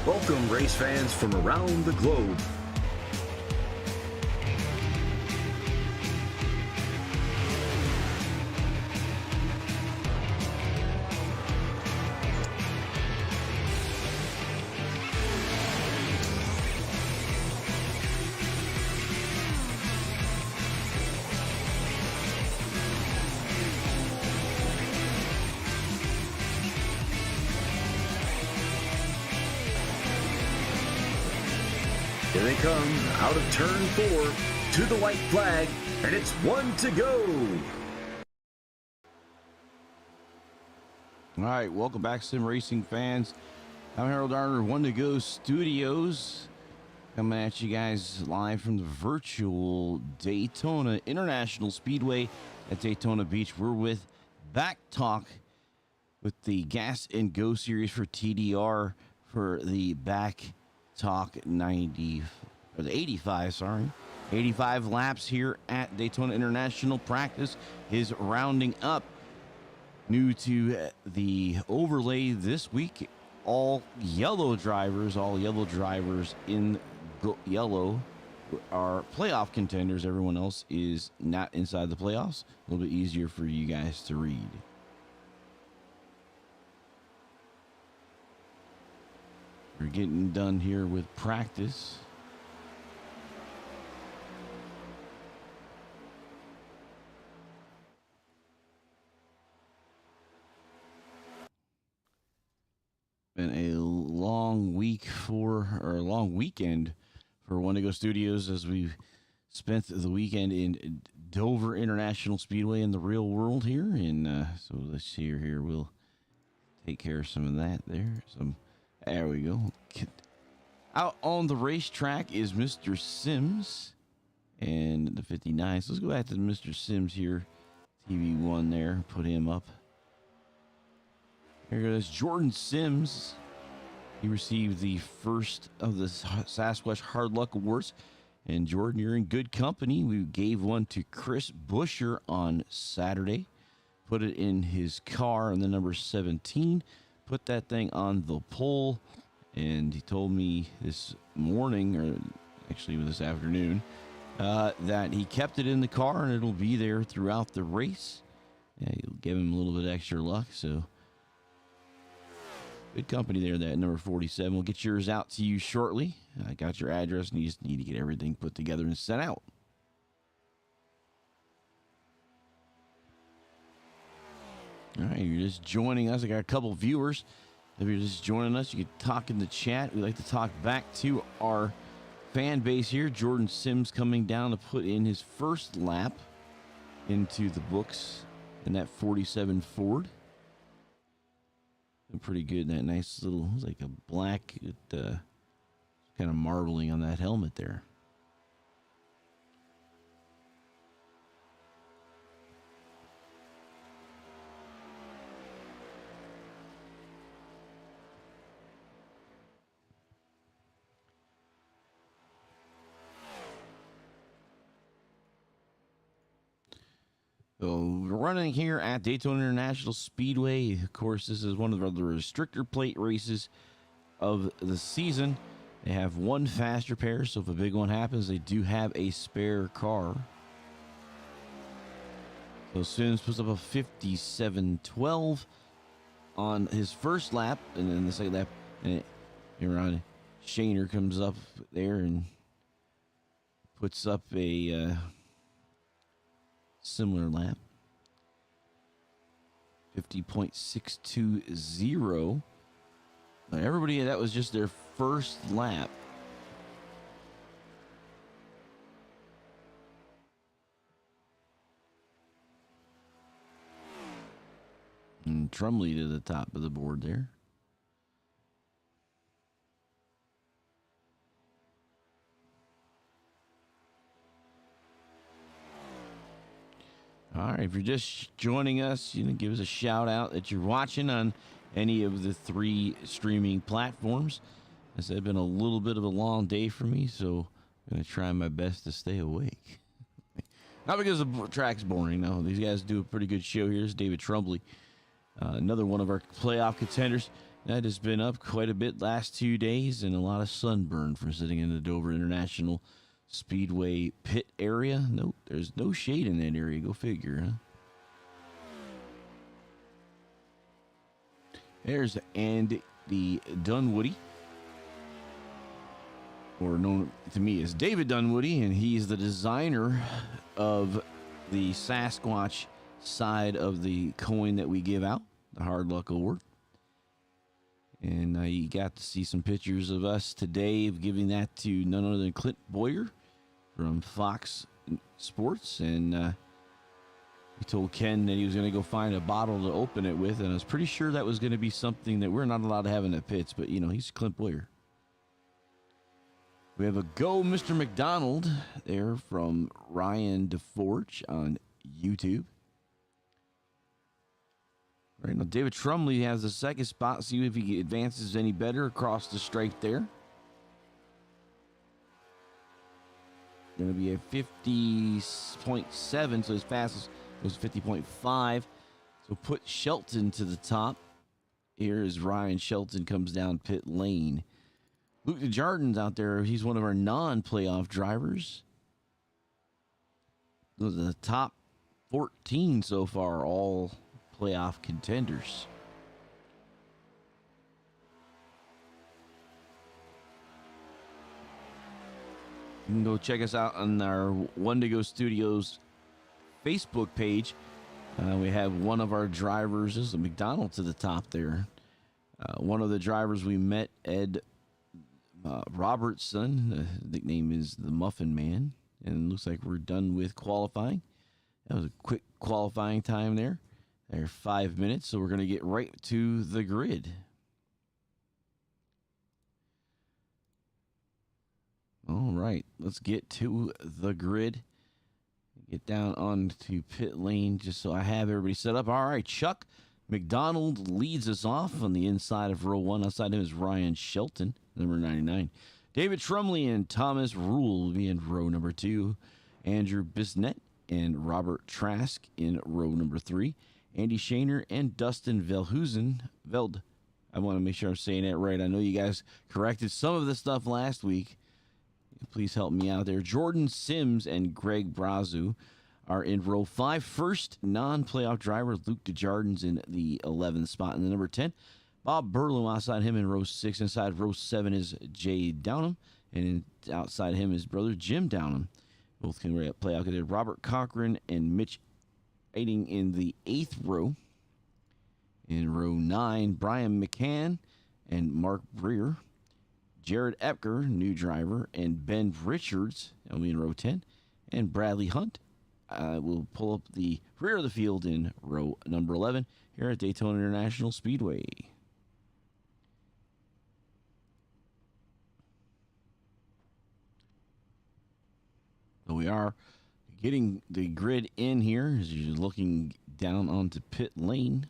Welcome, race fans from around the globe. Here they come, out of turn 4, to the white flag, and it's 1 to go. All right, welcome back, sim racing fans. I'm Harold Arner, 1 to go Studios, coming at you guys live from the virtual Daytona International Speedway at Daytona Beach. We're with BACC Talk with the Gas and Go series for TDR for the BACC Talk 85 laps here at Daytona International. Practice is rounding up. New to the overlay this week, all yellow drivers in yellow are playoff contenders. Everyone else is not inside the playoffs. A little bit easier for you guys to read. We're getting done here with practice. Been a long weekend for 1 to go Studios as we spent the weekend in Dover International Speedway in the real world here. And so let's see here. We'll take care of some of that there. There we go. Out on the racetrack is Mr. Sims and the 59. So let's go back to Mr. Sims here. TV1 there. Put him up. Here goes Jordan Sims. He received the first of the Sasquatch Hard Luck Awards. And Jordan, you're in good company. We gave one to Chris Buescher on Saturday. Put it in his car on the number 17. Put that thing on the pole, and he told me this morning, or actually this afternoon, that he kept it in the car and it'll be there throughout the race. Yeah, you'll give him a little bit extra luck. So good company there. That number 47. We'll get yours out to you shortly. I got your address, and you just need to get everything put together and sent out. All right, you're just joining us. I got a couple viewers. If you're just joining us, you can talk in the chat. We like to talk back to our fan base here. Jordan Sims coming down to put in his first lap into the books in that 47 Ford. Been pretty good. That nice little, it was like a black, kind of marbling on that helmet there. So we're running here at Daytona International Speedway. Of course, this is one of the restrictor plate races of the season. They have one faster pair, so if a big one happens, they do have a spare car. So Sims puts up a 57.12 on his first lap, and then the second lap, and Shaner comes up there and puts up a similar lap. 50.620. Everybody, that was just their first lap. And Trombley to the top of the board there. All right, if you're just joining us, give us a shout out that you're watching on any of the 3 streaming platforms. As I said, it's been a little bit of a long day for me, so I'm going to try my best to stay awake. Not because the track's boring, no. These guys do a pretty good show here. It's David Trombley, another one of our playoff contenders. That has been up quite a bit last 2 days, and a lot of sunburn from sitting in the Dover International Speedway pit area. Nope, there's no shade in that area. Go figure, huh? There's Andy Dunwoody, or known to me as David Dunwoody, and he's the designer of the Sasquatch side of the coin that we give out, the Hard Luck Award. And you got to see some pictures of us today of giving that to none other than Clint Boyer from Fox Sports. And he told Ken that he was going to go find a bottle to open it with. And I was pretty sure that was going to be something that we're not allowed to have in the pits. But, you know, he's Clint Boyer. We have a Go Mr. McDonald there from Ryan DeForge on YouTube. Right now, David Trombley has the second spot. See if he advances any better across the stripe there. Going to be a 50.7, so his fastest was 50.5. So put Shelton to the top. Here is Ryan Shelton comes down pit lane. Luke DeJarden's out there. He's one of our non-playoff drivers. Those are the top 14 so far, all playoff contenders. You can go check us out on our One to Go Studios Facebook page. We have one of our drivers, this is a McDonald to the top there. One of the drivers we met, Ed Robertson, the nickname is the Muffin Man, and it looks like we're done with qualifying. That was a quick qualifying time there. They're 5 minutes, so we're going to get right to the grid. All right, let's get to the grid. Get down onto pit lane just so I have everybody set up. All right, Chuck McDonald leads us off on the inside of row 1. Outside him is Ryan Shelton, number 99. David Trombley and Thomas Rule will be in row number 2. Andrew Bisnet and Robert Trask in row number 3. Andy Shaner and Dustin Veld. I want to make sure I'm saying that right. I know you guys corrected some of the stuff last week. Please help me out there. Jordan Sims and Greg Brazu are in row 5. First non-playoff driver, Luke DeJarden's in the 11th spot. In the number 10, Bob Burlow outside him in row 6. Inside row 7 is Jay Downham. And outside him is brother Jim Downham. Both can play out there. Robert Cochran and Mitch Aiding in the 8th row. In row 9, Brian McCann and Mark Breer. Jared Epker, new driver, and Ben Richards will be in row 10. And Bradley Hunt will pull up the rear of the field in row number 11 here at Daytona International Speedway. So we are getting the grid in here as you're looking down onto pit lane.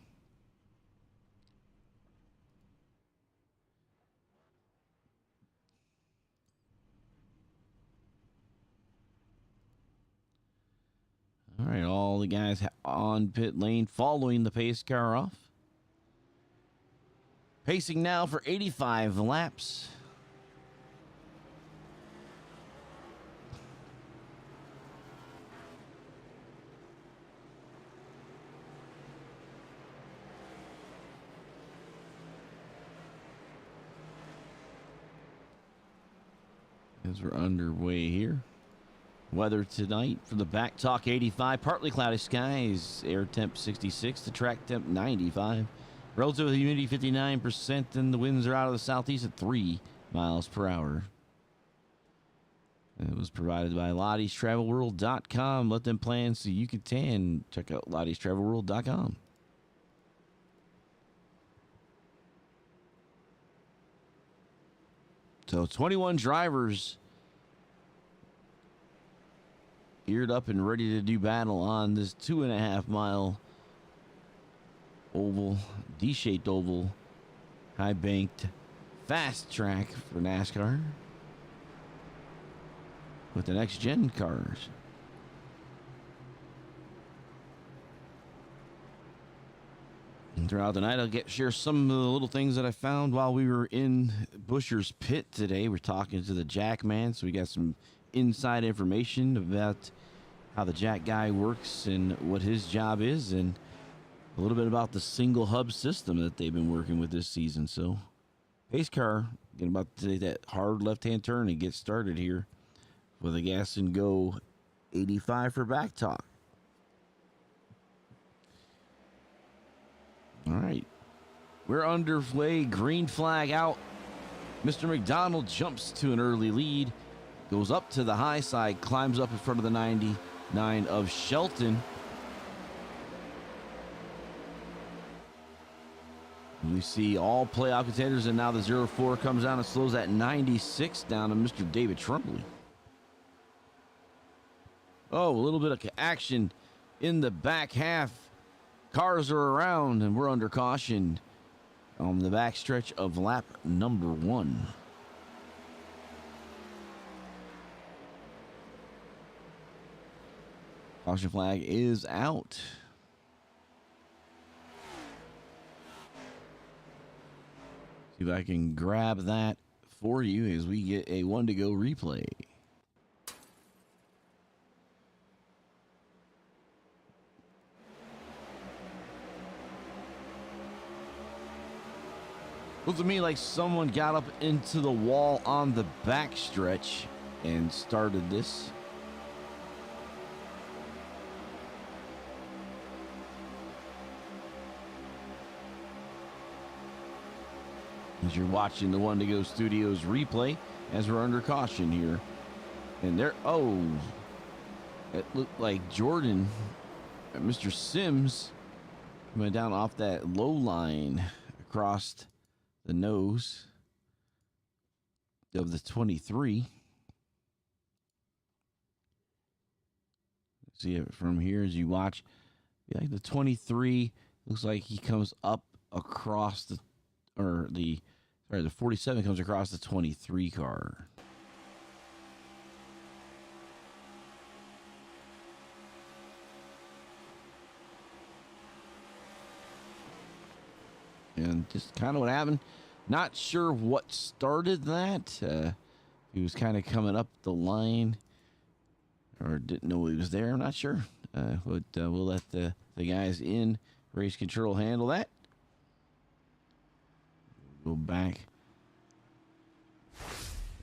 All right, all the guys on pit lane following the pace car off. Pacing now for 85 laps. As we're underway here. Weather tonight for the Back Talk 85. Partly cloudy skies. Air temp 66. The track temp 95. Relative humidity 59%. And the winds are out of the southeast at 3 miles per hour. It was provided by Lottie'sTravelWorld.com. Let them plan so you can tan. Check out Lottie'sTravelWorld.com. So 21 drivers geared up and ready to do battle on this 2.5 mile oval, D-shaped oval, high banked, fast track for NASCAR with the next gen cars. Throughout the night, I'll share some of the little things that I found while we were in Busher's pit today. We're talking to the jack man, so we got some inside information about how the jack guy works and what his job is, and a little bit about the single hub system that they've been working with this season. So, pace car getting about to take that hard left-hand turn and get started here with a gas and go 85 for back talk. All right, we're underway. Green flag out. Mr. McDonald jumps to an early lead, goes up to the high side, climbs up in front of the 99 of Shelton. We see all playoff contenders, and now the 04 comes down and slows that 96 down to Mr. David Trombley. Oh, a little bit of action in the back half. Cars are around, and we're under caution on the back stretch of lap number 1. Caution flag is out. See if I can grab that for you as we get a 1 to go replay. Looked to me like someone got up into the wall on the back stretch and started this. As you're watching the 1 to go Studios replay, as we're under caution here. And there, oh, it looked like Jordan, Mr. Sims, went down off that low line across the nose of the 23. See it from here as you watch. Yeah, the 23 looks like he comes up across the 47 comes across the 23 car. And just kind of what happened. Not sure what started that. He was kind of coming up the line, or didn't know he was there. I'm not sure. But we'll let the guys in race control handle that. Go back.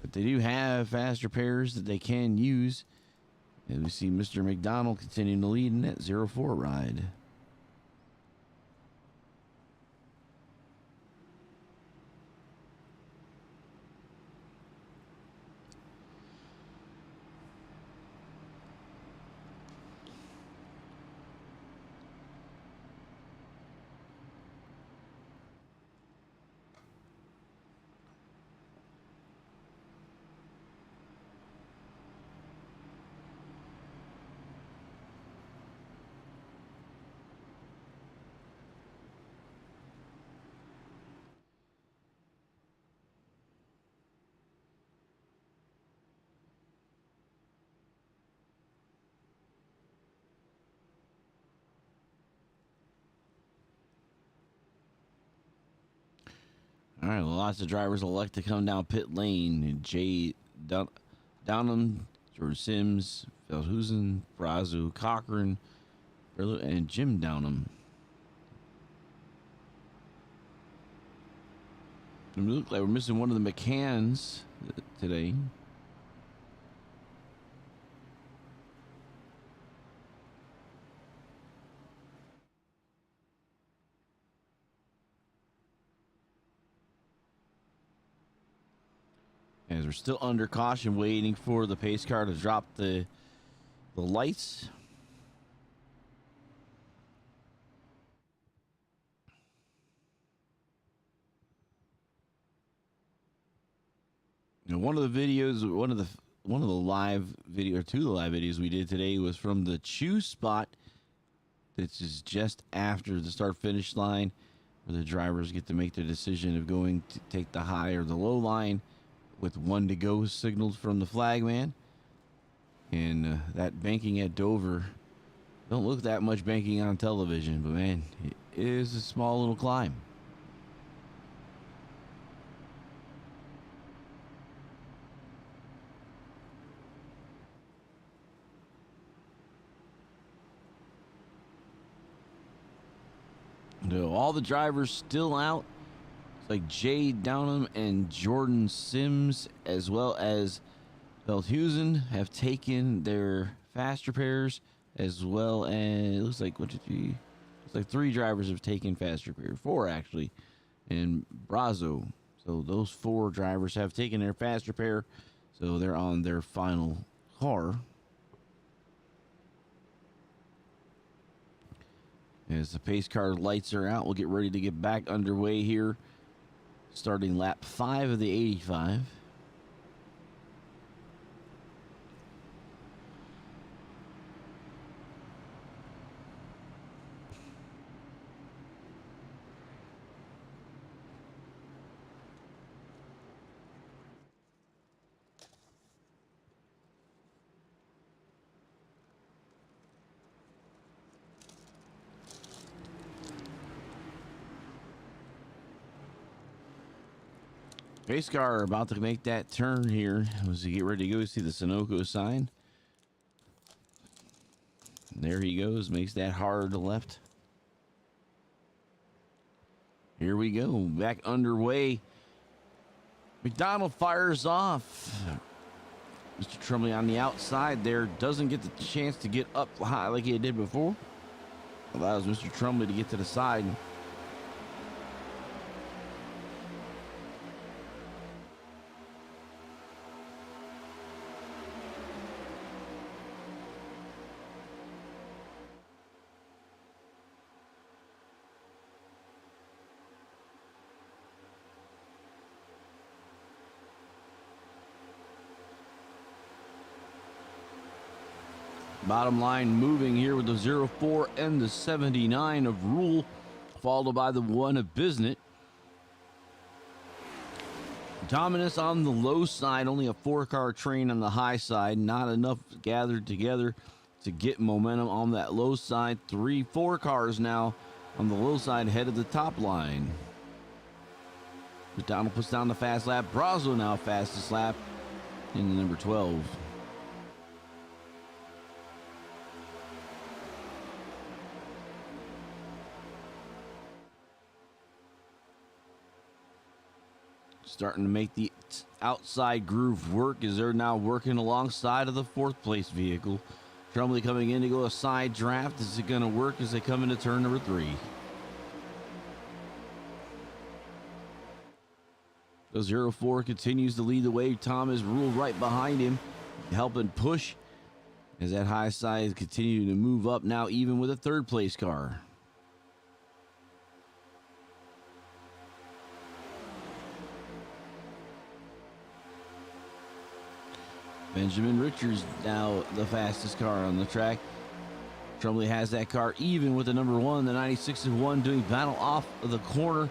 But they do have faster pairs that they can use. And we see Mr. McDonald continuing to lead in that 04 ride. All right, well, lots of drivers elect to come down pit lane. Jay Downham, George Sims, Feldhusen, Brazu, Cochran, and Jim Downham. It looks like we're missing one of the McCanns today. As we're still under caution, waiting for the pace car to drop the lights. Now, one of the videos, one of the live video, or two of the live videos we did today was from the choose spot. This is just after the start finish line, where the drivers get to make the decision of going to take the high or the low line, with 1 to go signaled from the flagman. And that banking at Dover, don't look that much banking on television, but man, is a small little climb. No, all the drivers still out. It's like Jay Downham and Jordan Sims, as well as Veldhuizen, have taken their fast repairs, as well as it looks like 1, 2, 3. It's like 3 drivers have taken fast repair, 4 actually, and Brazo. So those 4 drivers have taken their fast repair, so they're on their final car. As the pace car lights are out, we'll get ready to get back underway here, starting lap 5 of the 85. Pace car about to make that turn here as we get ready to go. See the Sunoco sign. There he goes, makes that hard left. Here we go, back underway. McDonald fires off. Mr. Trombley on the outside there, doesn't get the chance to get up high like he did before. Allows Mr. Trombley to get to the side. Bottom line moving here with the 04 and the 79 of Rule, followed by the 1 of Bisnet. Dominus on the low side, only a 4-car train on the high side. Not enough gathered together to get momentum on that low side. 3, 4 cars now on the low side head of the top line. McDonald puts down the fast lap. Brazo now fastest lap in the number 12. Starting to make the outside groove work as they're now working alongside of the 4th place vehicle. Trombley coming in to go a side draft. Is it going to work as they come into turn number 3? The 04 continues to lead the way. Thomas Rule right behind him, helping push as that high side is continuing to move up now, even with a 3rd place car. Benjamin Richards now the fastest car on the track. Trombley has that car even with the number 1, the 96-1, doing battle off of the corner.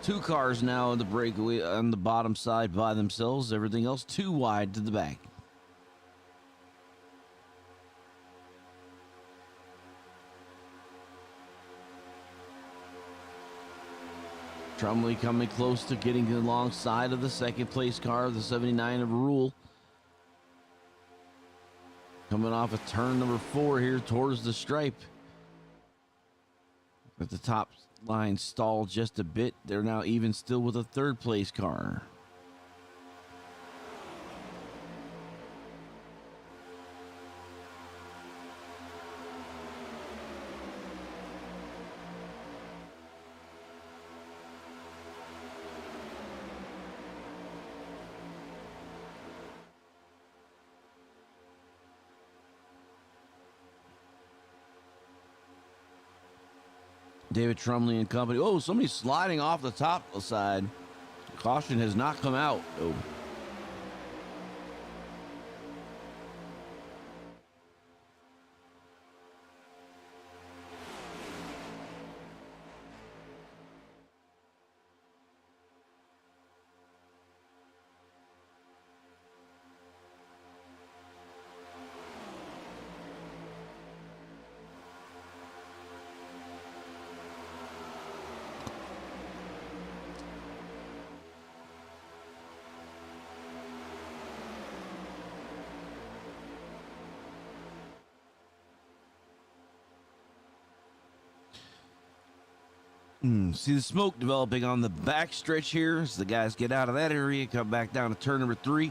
2 cars now in the breakaway on the bottom side by themselves. Everything else too wide to the back. Trombley coming close to getting alongside of the 2nd place car, the 79 of Rule. Coming off of turn number 4 here towards the stripe. At the top line stalled just a bit. They're now even still with a 3rd place car. David Trombley and company. Oh, somebody's sliding off the top side. Caution has not come out. Oh. See the smoke developing on the back stretch here as the guys get out of that area, come back down to turn number 3.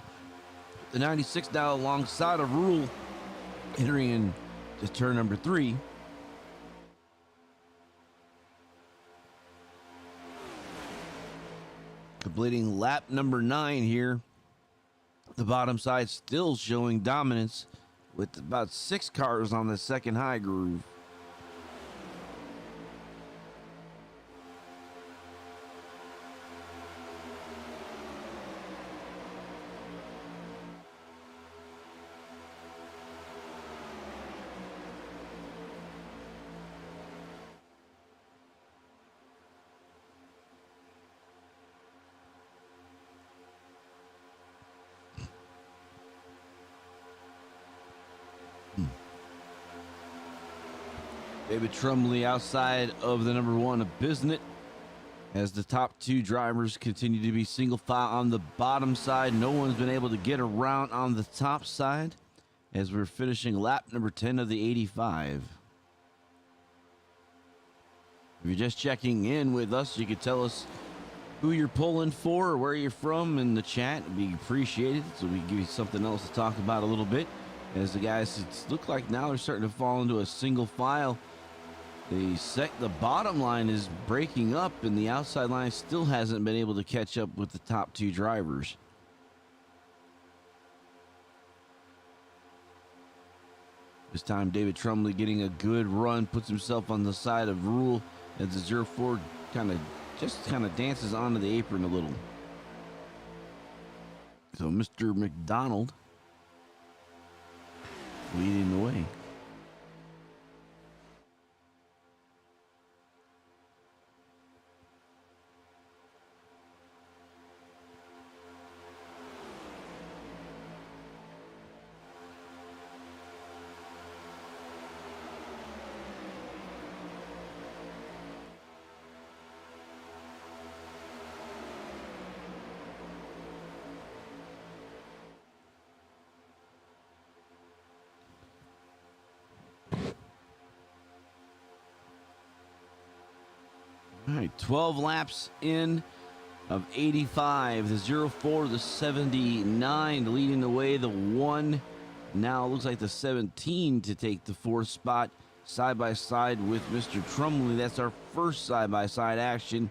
The 96 now alongside of Rule, entering into turn number 3. Completing lap number 9 here. The bottom side still showing dominance with about 6 cars on the second high groove. David Trombley outside of the number 1 of Bisnet as the top 2 drivers continue to be single file on the bottom side. No one's been able to get around on the top side as we're finishing lap number 10 of the 85. If you're just checking in with us, you could tell us who you're pulling for or where you're from in the chat. It'd be appreciated, so we can give you something else to talk about a little bit. As the guys look like now they're starting to fall into a single file. The bottom line is breaking up, and the outside line still hasn't been able to catch up with the top 2 drivers. This time, David Trombley getting a good run, puts himself on the side of Rule as the 04 kind of dances onto the apron a little. So Mr. McDonald leading the way. All right, 12 laps in of 85. The 04, the 79 leading the way. The 1 now looks like the 17 to take the 4th spot side by side with Mr. Trombley. That's our first side by side action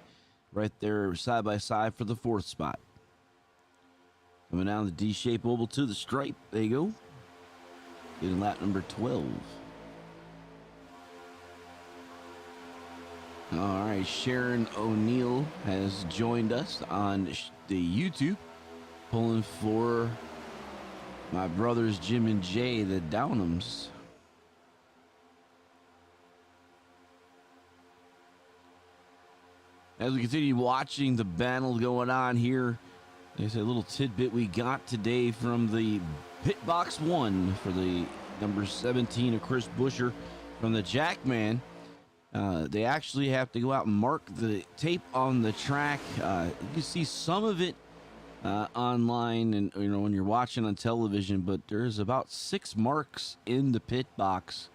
right there, side by side for the 4th spot. Coming down the D-shaped oval to the stripe. There you go. Getting lap number 12. All right, Sharon O'Neill has joined us on the YouTube, pulling for my brothers Jim and Jay, the Downhams. As we continue watching the battle going on here, there's a little tidbit we got today from the pit box 1 for the number 17 of Chris Buescher from the Jackman. They actually have to go out and mark the tape on the track. You can see some of it online and when you're watching on television, but there's about 6 marks in the pit box.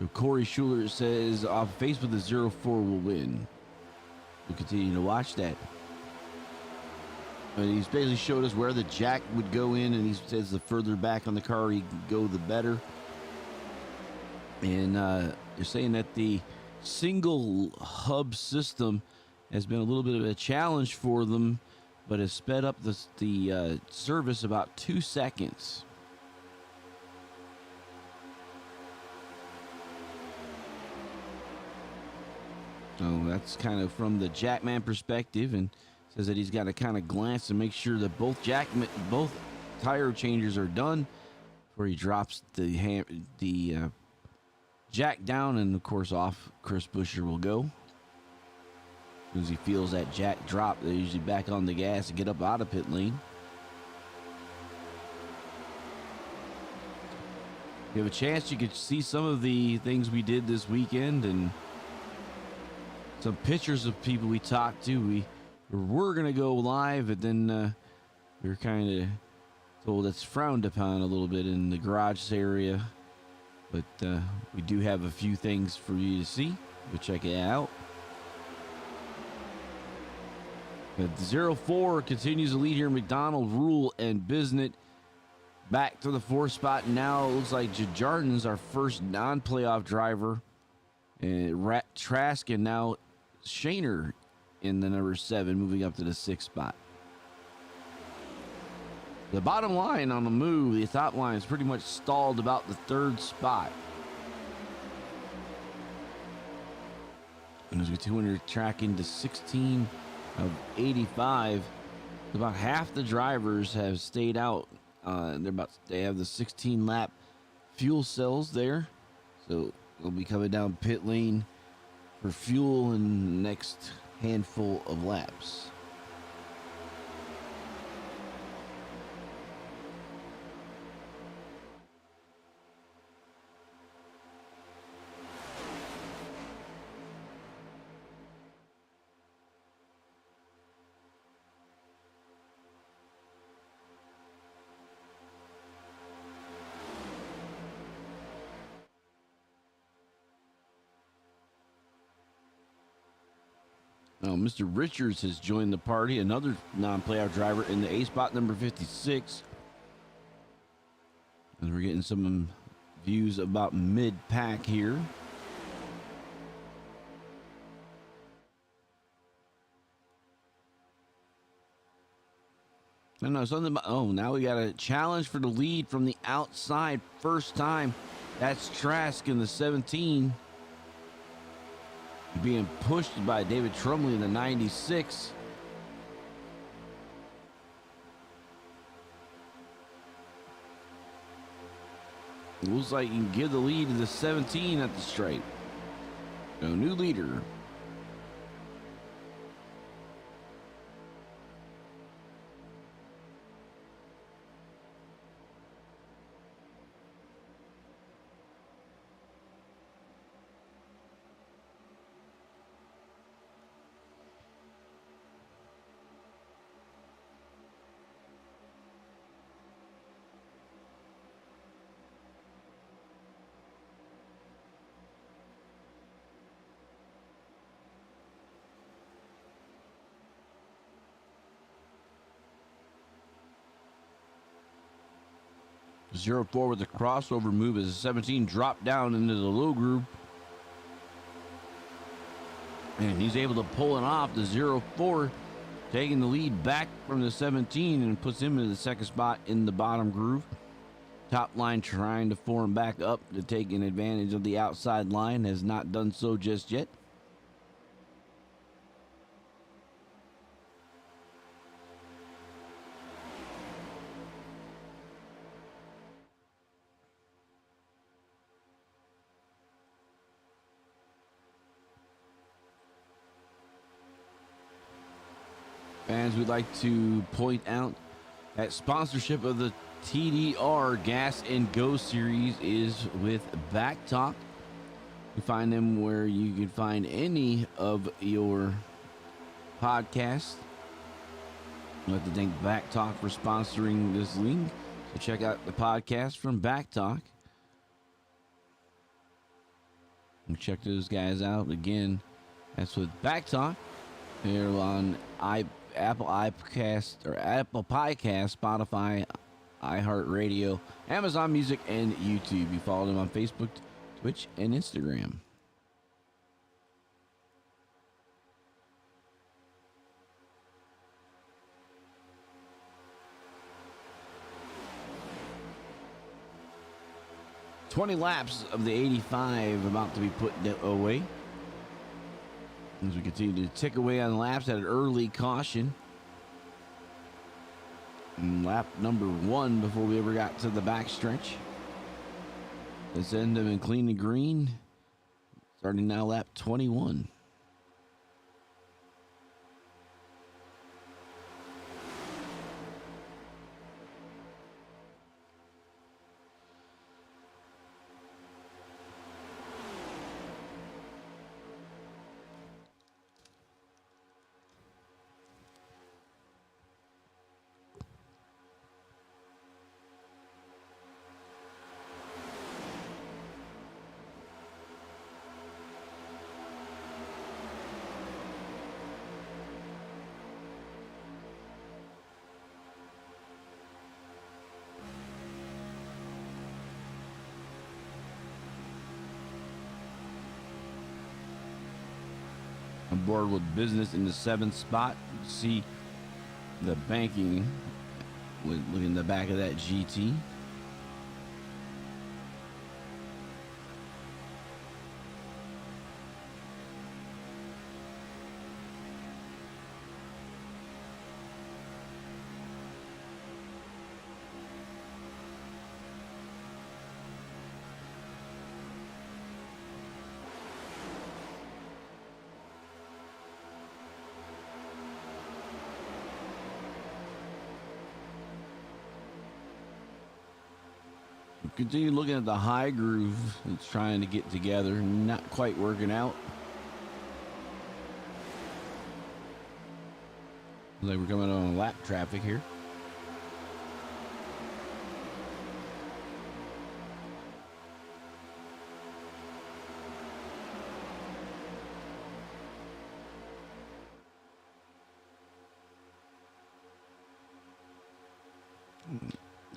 So Corey Schuler says off Facebook the 04 will win. We'll continue to watch that. But he's basically showed us where the jack would go in, and he says the further back on the car he can go, the better. And they're saying that the single hub system has been a little bit of a challenge for them, but has sped up the service about 2 seconds. So that's kind of from the Jackman perspective, and says that he's got to kind of glance and make sure that both tire changes are done before he drops the jack down, and of course off Chris Buescher will go. As soon as he feels that jack drop, they're usually back on the gas and get up out of pit lane. If you have a chance, you could see some of the things we did this weekend and some pictures of people we talked to. We were going to go live, but then we were kind of told it's frowned upon a little bit in the garage area. But we do have a few things for you to see. Go check it out. But 0-4 continues to lead here. McDonald, Rule, and Bisnet back to the 4th spot. Now it looks like Jardin's our first non-playoff driver. And Trask and now Shaner in the number 7, moving up to the 6th spot. The bottom line on the move, the top line is pretty much stalled about the 3rd spot. And as we continue tracking to 16 of 85, about half the drivers have stayed out. They have the 16 lap fuel cells there, so they'll be coming down pit lane for fuel in the next handful of laps. Now, Mr. Richards has joined the party, another non-playoff driver in the A spot, number 56. And we're getting some views about mid-pack here. I know something about, oh, now we got a challenge for the lead from the outside, first time. That's Trask in the 17. Being pushed by David Trombley in the 96. It looks like you can give the lead to the 17 at the straight. So new leader. Zero 4 with the crossover move as the 17 dropped down into the low group. And he's able to pull it off. The 0-4 taking the lead back from the 17 and puts him in the 2nd spot in the bottom groove. Top line trying to form back up to take an advantage of the outside line. Has not done so just yet. Fans, we'd like to point out that sponsorship of the TDR Gas and Go series is with BACC. You find them where you can find any of your podcasts. I'd like to thank BACC for sponsoring this link. So check out the podcast from BACC. And check those guys out. Again, that's with BACC. They're on Apple iPodcast or Apple Podcast, Spotify, iHeartRadio, Amazon Music, and YouTube. You follow them on Facebook, Twitch, and Instagram. "20 laps of the 85 about to be put away. As we continue to tick away on laps at an early caution. And lap number 1 before we ever got to the backstretch. Let's end them in clean and green. Starting now lap 21. board with business in the 7th spot. You see the banking look in the back of that GT. Continue looking at the high groove it's trying to get together, not quite working out. Looks like we're coming on lap traffic here.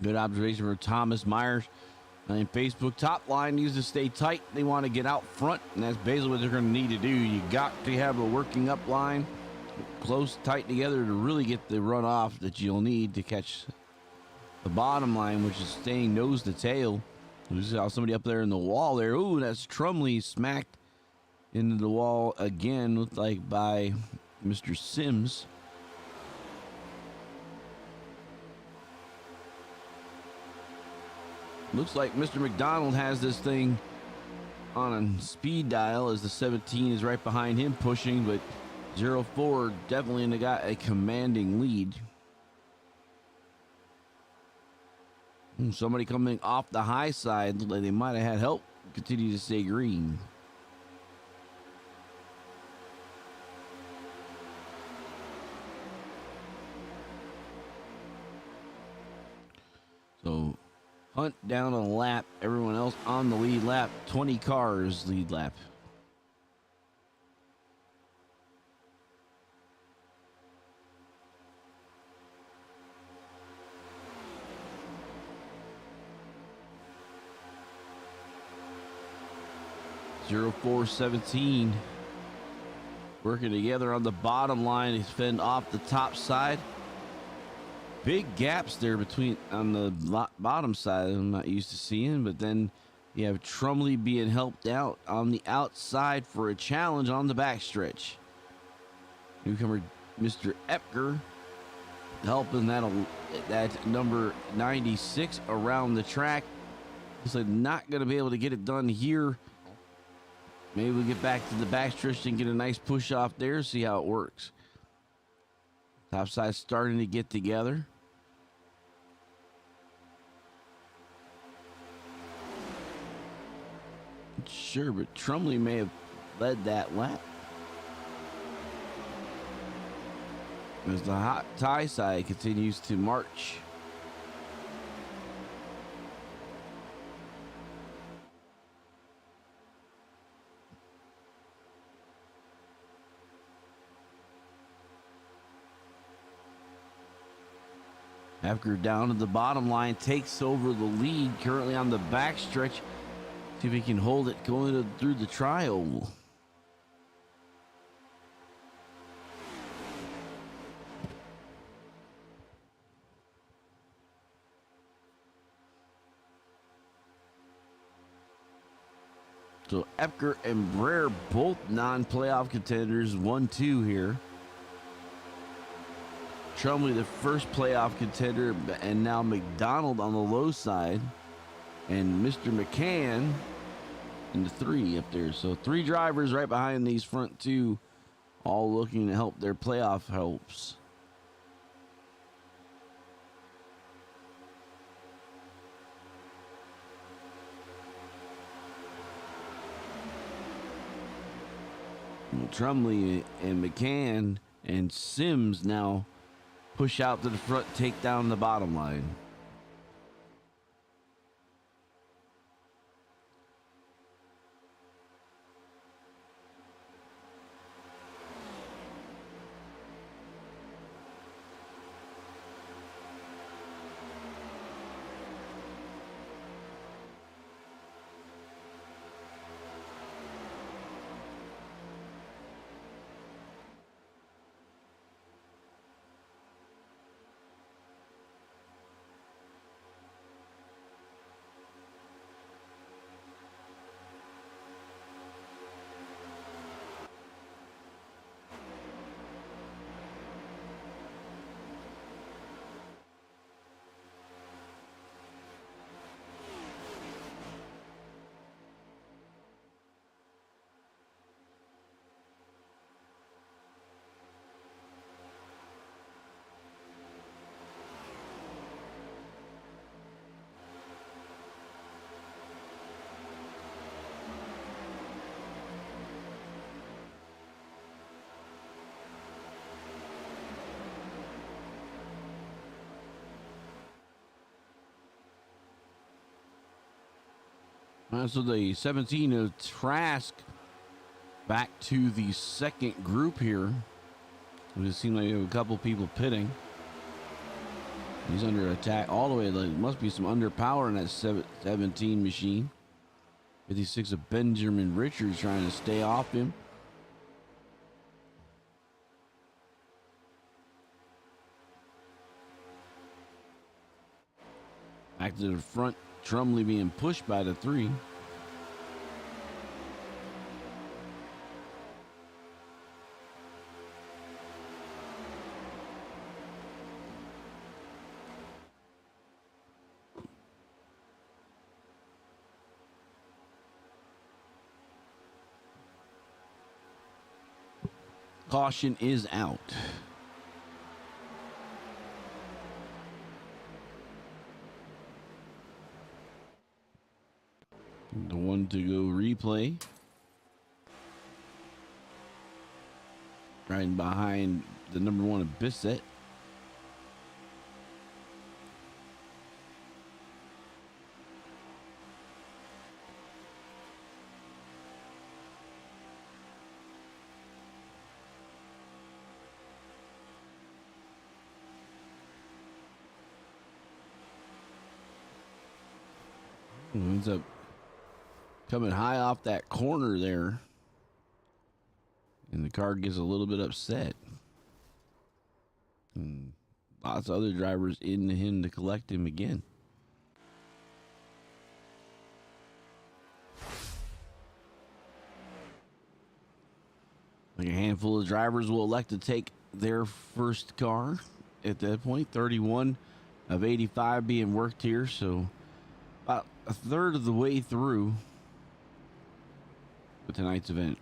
Good observation for Thomas Myers. And Facebook top line needs to stay tight. They want to get out front, and that's basically what they're going to need to do. You got to have a working up line close, tight together to really get the run off that you'll need to catch the bottom line, which is staying nose to tail. We saw somebody up there in the wall there. Ooh, that's Trombley smacked into the wall again, looked like by Mr. Sims. Looks like Mr. McDonald has this thing on a speed dial as the 17 is right behind him pushing, but 04 definitely got a commanding lead. Somebody coming off the high side, looked like they might have had help, continue to stay green. So Hunt down a lap. Everyone else on the lead lap. 20 cars lead lap. Zero 417 working together on the bottom line. He's fend off the top side. Big gaps there between on the bottom side I'm not used to seeing, but then you have Trombley being helped out on the outside for a challenge on the backstretch. Newcomer Mr. Epker helping that number 96 around the track. Looks like not going to be able to get it done here. Maybe we'll get back to the backstretch and get a nice push off there, see how it works. Top side starting to get together. Sure, but Trombley may have led that lap. As the hot tie side continues to march. After down to the bottom line, takes over the lead currently on the backstretch. See if he can hold it going through the tri-oval. So Epker and Brer both non-playoff contenders, 1-2 here. Trombley the first playoff contender, and now McDonald on the low side. And Mr. McCann in the 3 up there. So 3 drivers right behind these front 2, all looking to help their playoff hopes. Trombley and McCann and Sims now push out to the front, take down the bottom line. So the 17 of Trask back to the second group here. It seems like we have a couple people pitting. He's under attack all the way. There must be some underpower in that 17 machine. 56 of Benjamin Richards trying to stay off him. Back to the front, Trombley being pushed by the 3. Caution is out. The one to go replay. Right behind the number 1 of Bissett. Ends up coming high off that corner there. And the car gets a little bit upset. And lots of other drivers in him to collect him again. Like a handful of drivers will elect to take their first car at that point. 31 of 85 being worked here. So about a third of the way through with tonight's event.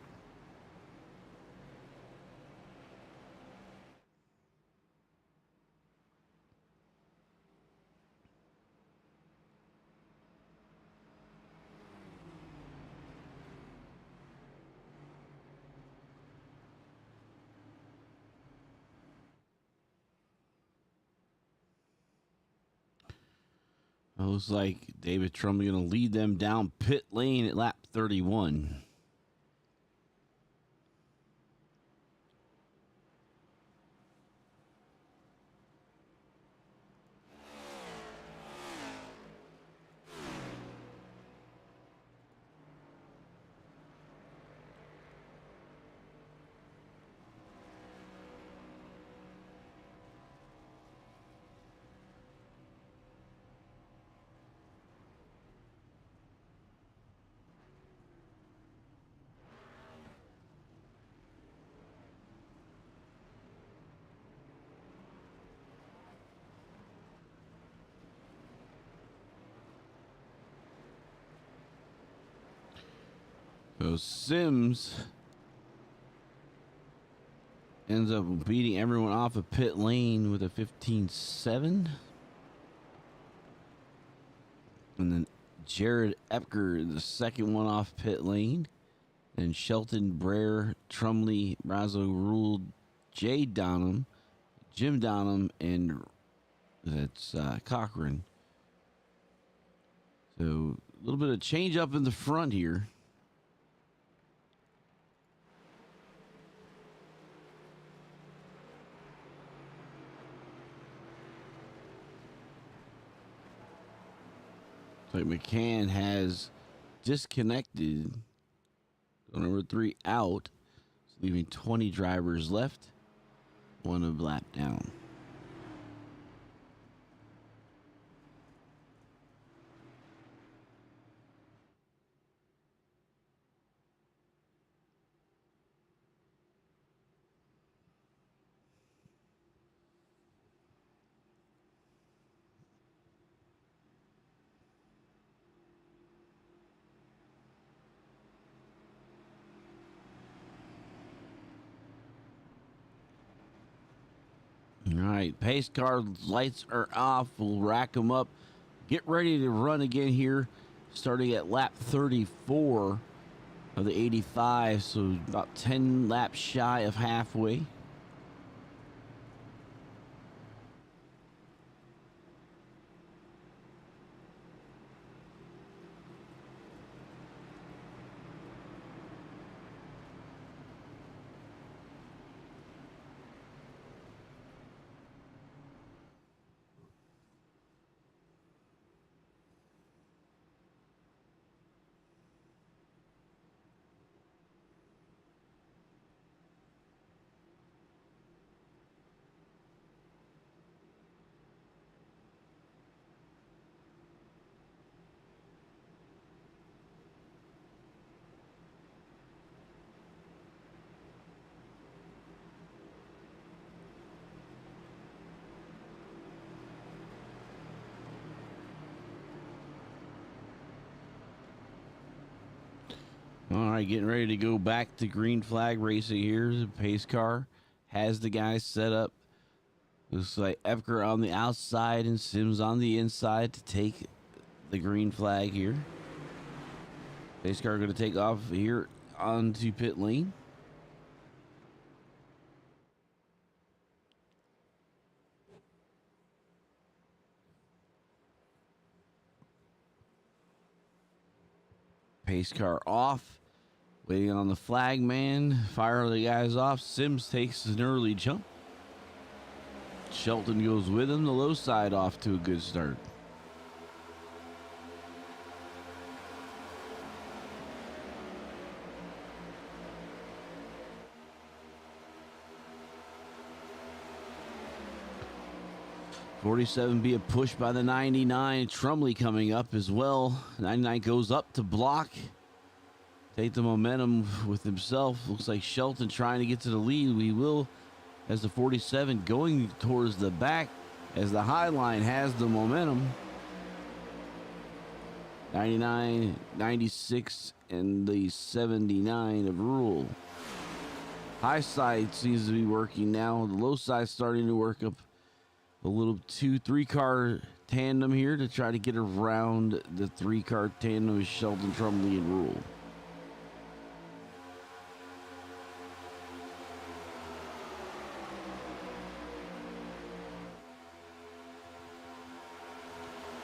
It looks like David Trombley going to lead them down pit lane at lap 31. So Sims ends up beating everyone off of pit lane with a 15.7. And then Jared Epker, the second one off pit lane. And Shelton, Brer, Trombley, Brazo, Ruled, Jay Donham, Jim Donham, and that's Cochran. So a little bit of change up in the front here. Like McCann has disconnected. So number 3 out, leaving 20 drivers left. One of lap down. All right, pace car lights are off. We'll rack them up. Get ready to run again here, starting at lap 34 of the 85, so about 10 laps shy of halfway. All right, getting ready to go back to green flag racing here. The pace car has the guys set up. Looks like Epker on the outside and Sims on the inside to take the green flag here. Pace car going to take off here onto pit lane. Pace car off. Waiting on the flag man. Fire the guys off. Sims takes an early jump. Shelton goes with him. The low side off to a good start. '47 be a push by the 99. Trombley coming up as well. 99 goes up to block. Take the momentum with himself. Looks like Shelton trying to get to the lead. We will, as the 47 going towards the back, as the high line has the momentum. 99, 96, and the 79 of Rule. High side seems to be working now. The low side starting to work up a little 2-3 car tandem here to try to get around the 3 car tandem of Shelton, Trombley, and Rule.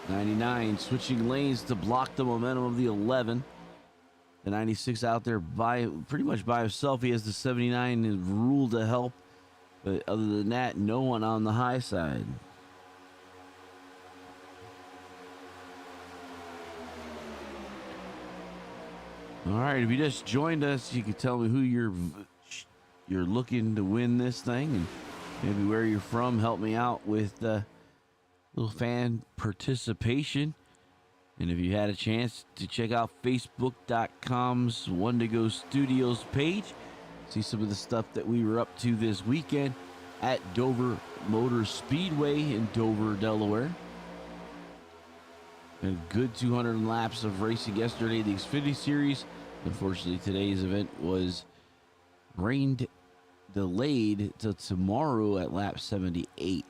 '99 switching lanes to block the momentum of the 11. The 96 out there pretty much by himself. He has the 79 and Rule to help. But other than that, no one on the high side. All right, if you just joined us, you can tell me who you're looking to win this thing and maybe where you're from. Help me out with little fan participation. And if you had a chance to check out Facebook.com's One to Go Studios page, see some of the stuff that we were up to this weekend at Dover Motor Speedway in Dover, Delaware. A good 200 laps of racing yesterday, the Xfinity Series. Unfortunately, today's event was rain delayed to tomorrow at lap 78.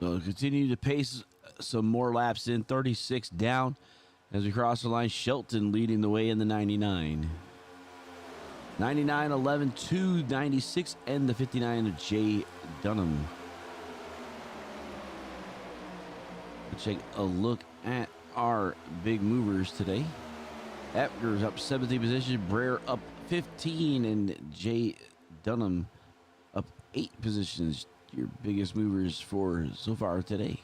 So continue to pace some more laps in. 36 down as we cross the line. Shelton leading the way in the 99. 99, 11, 2, 96, and the 59 of Jay Dunham. Let's take a look at our big movers today. Epker's up 17 position, Brer up 15, and Jay Dunham up 8 positions. Your biggest movers for so far today.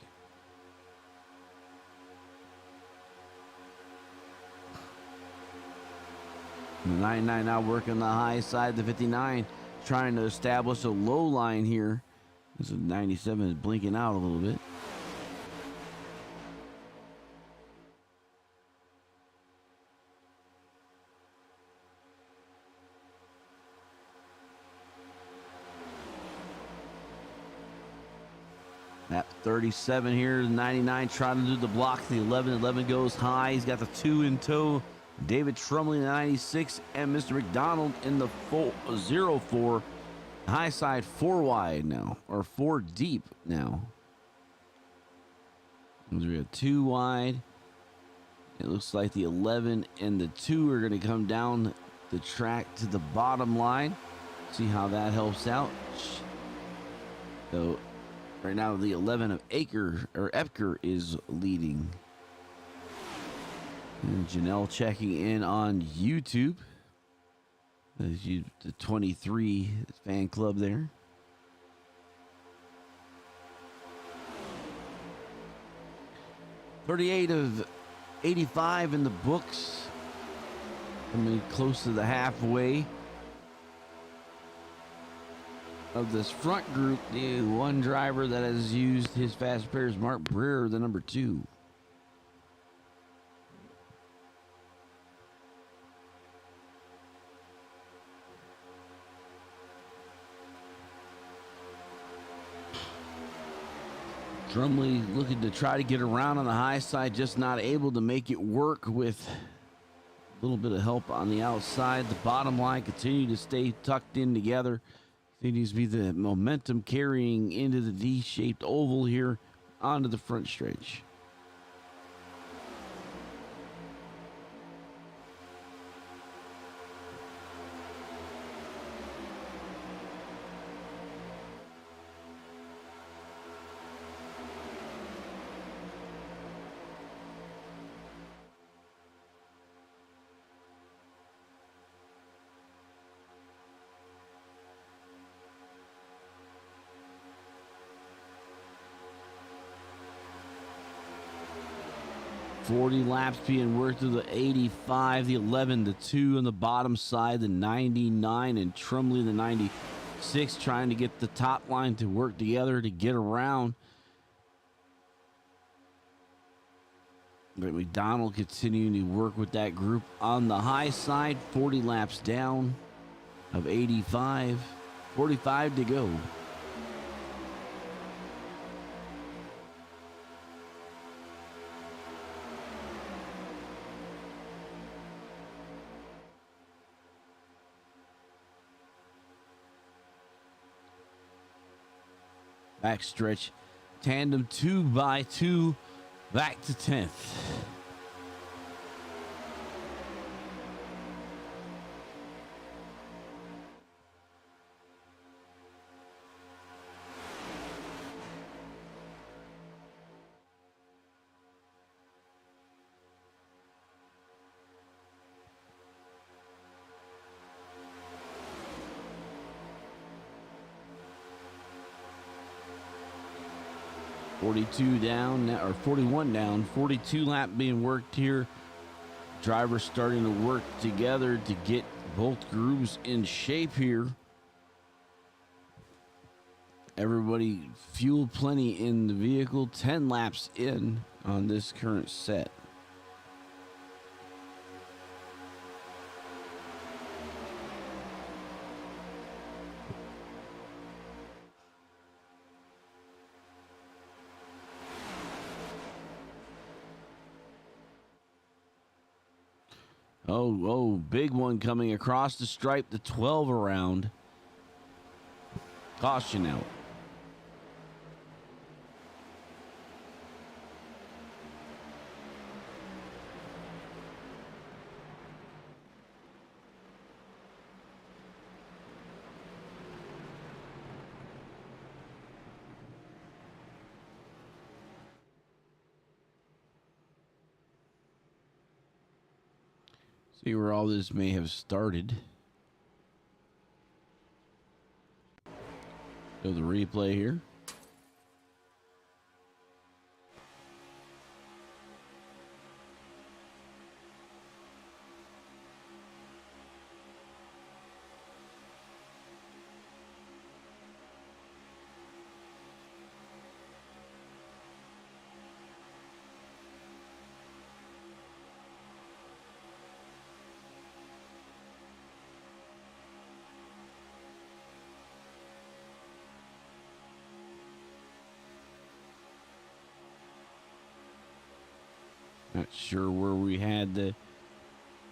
The 99 now working the high side. The 59 trying to establish a low line here. This is 97 is blinking out a little bit. At 37 here, the 99 trying to do the block. The 11 goes high. He's got the 2 in tow. David Trombley, the 96, and Mr. McDonald in the 04. High side 4 wide now, or 4 deep now. We have 2 wide. It looks like the 11 and the 2 are going to come down the track to the bottom line. See how that helps out. So right now, the 11 of Epker is leading. And Janelle checking in on YouTube. The 23 fan club there. $38 of 85 in the books. Coming close to the halfway of this front group. The one driver that has used his fast pairs, Mark Breer, the number 2. Trombley looking to try to get around on the high side, just not able to make it work with a little bit of help on the outside. The bottom line continue to stay tucked in together. Continues to be the momentum carrying into the D-shaped oval here onto the front stretch. .40 laps being worked through the 85, the 11, the 2 on the bottom side, the 99, and Trombley the 96, trying to get the top line to work together to get around. But McDonald continuing to work with that group on the high side, 40 laps down of 85, 45 to go. Backstretch, tandem 2x2, back to 10th. .42 down, or 41 down, 42 lap being worked here. Drivers starting to work together to get both grooves in shape here. Everybody fuel plenty in the vehicle, 10 laps in on this current set. Oh, big one coming across the stripe, the 12 around. Caution out. See where all this may have started. So the replay here. Not sure where we had the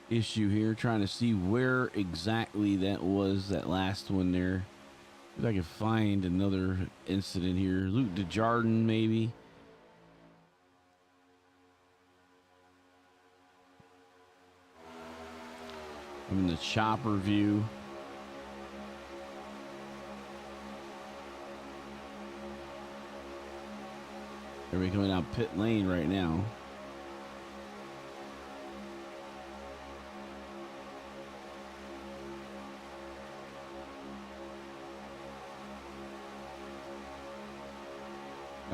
issue here. Trying to see where exactly that was, that last one there. If I can find another incident here. Luke DeJardin, maybe. I'm in the chopper view. Everybody coming out pit lane right now.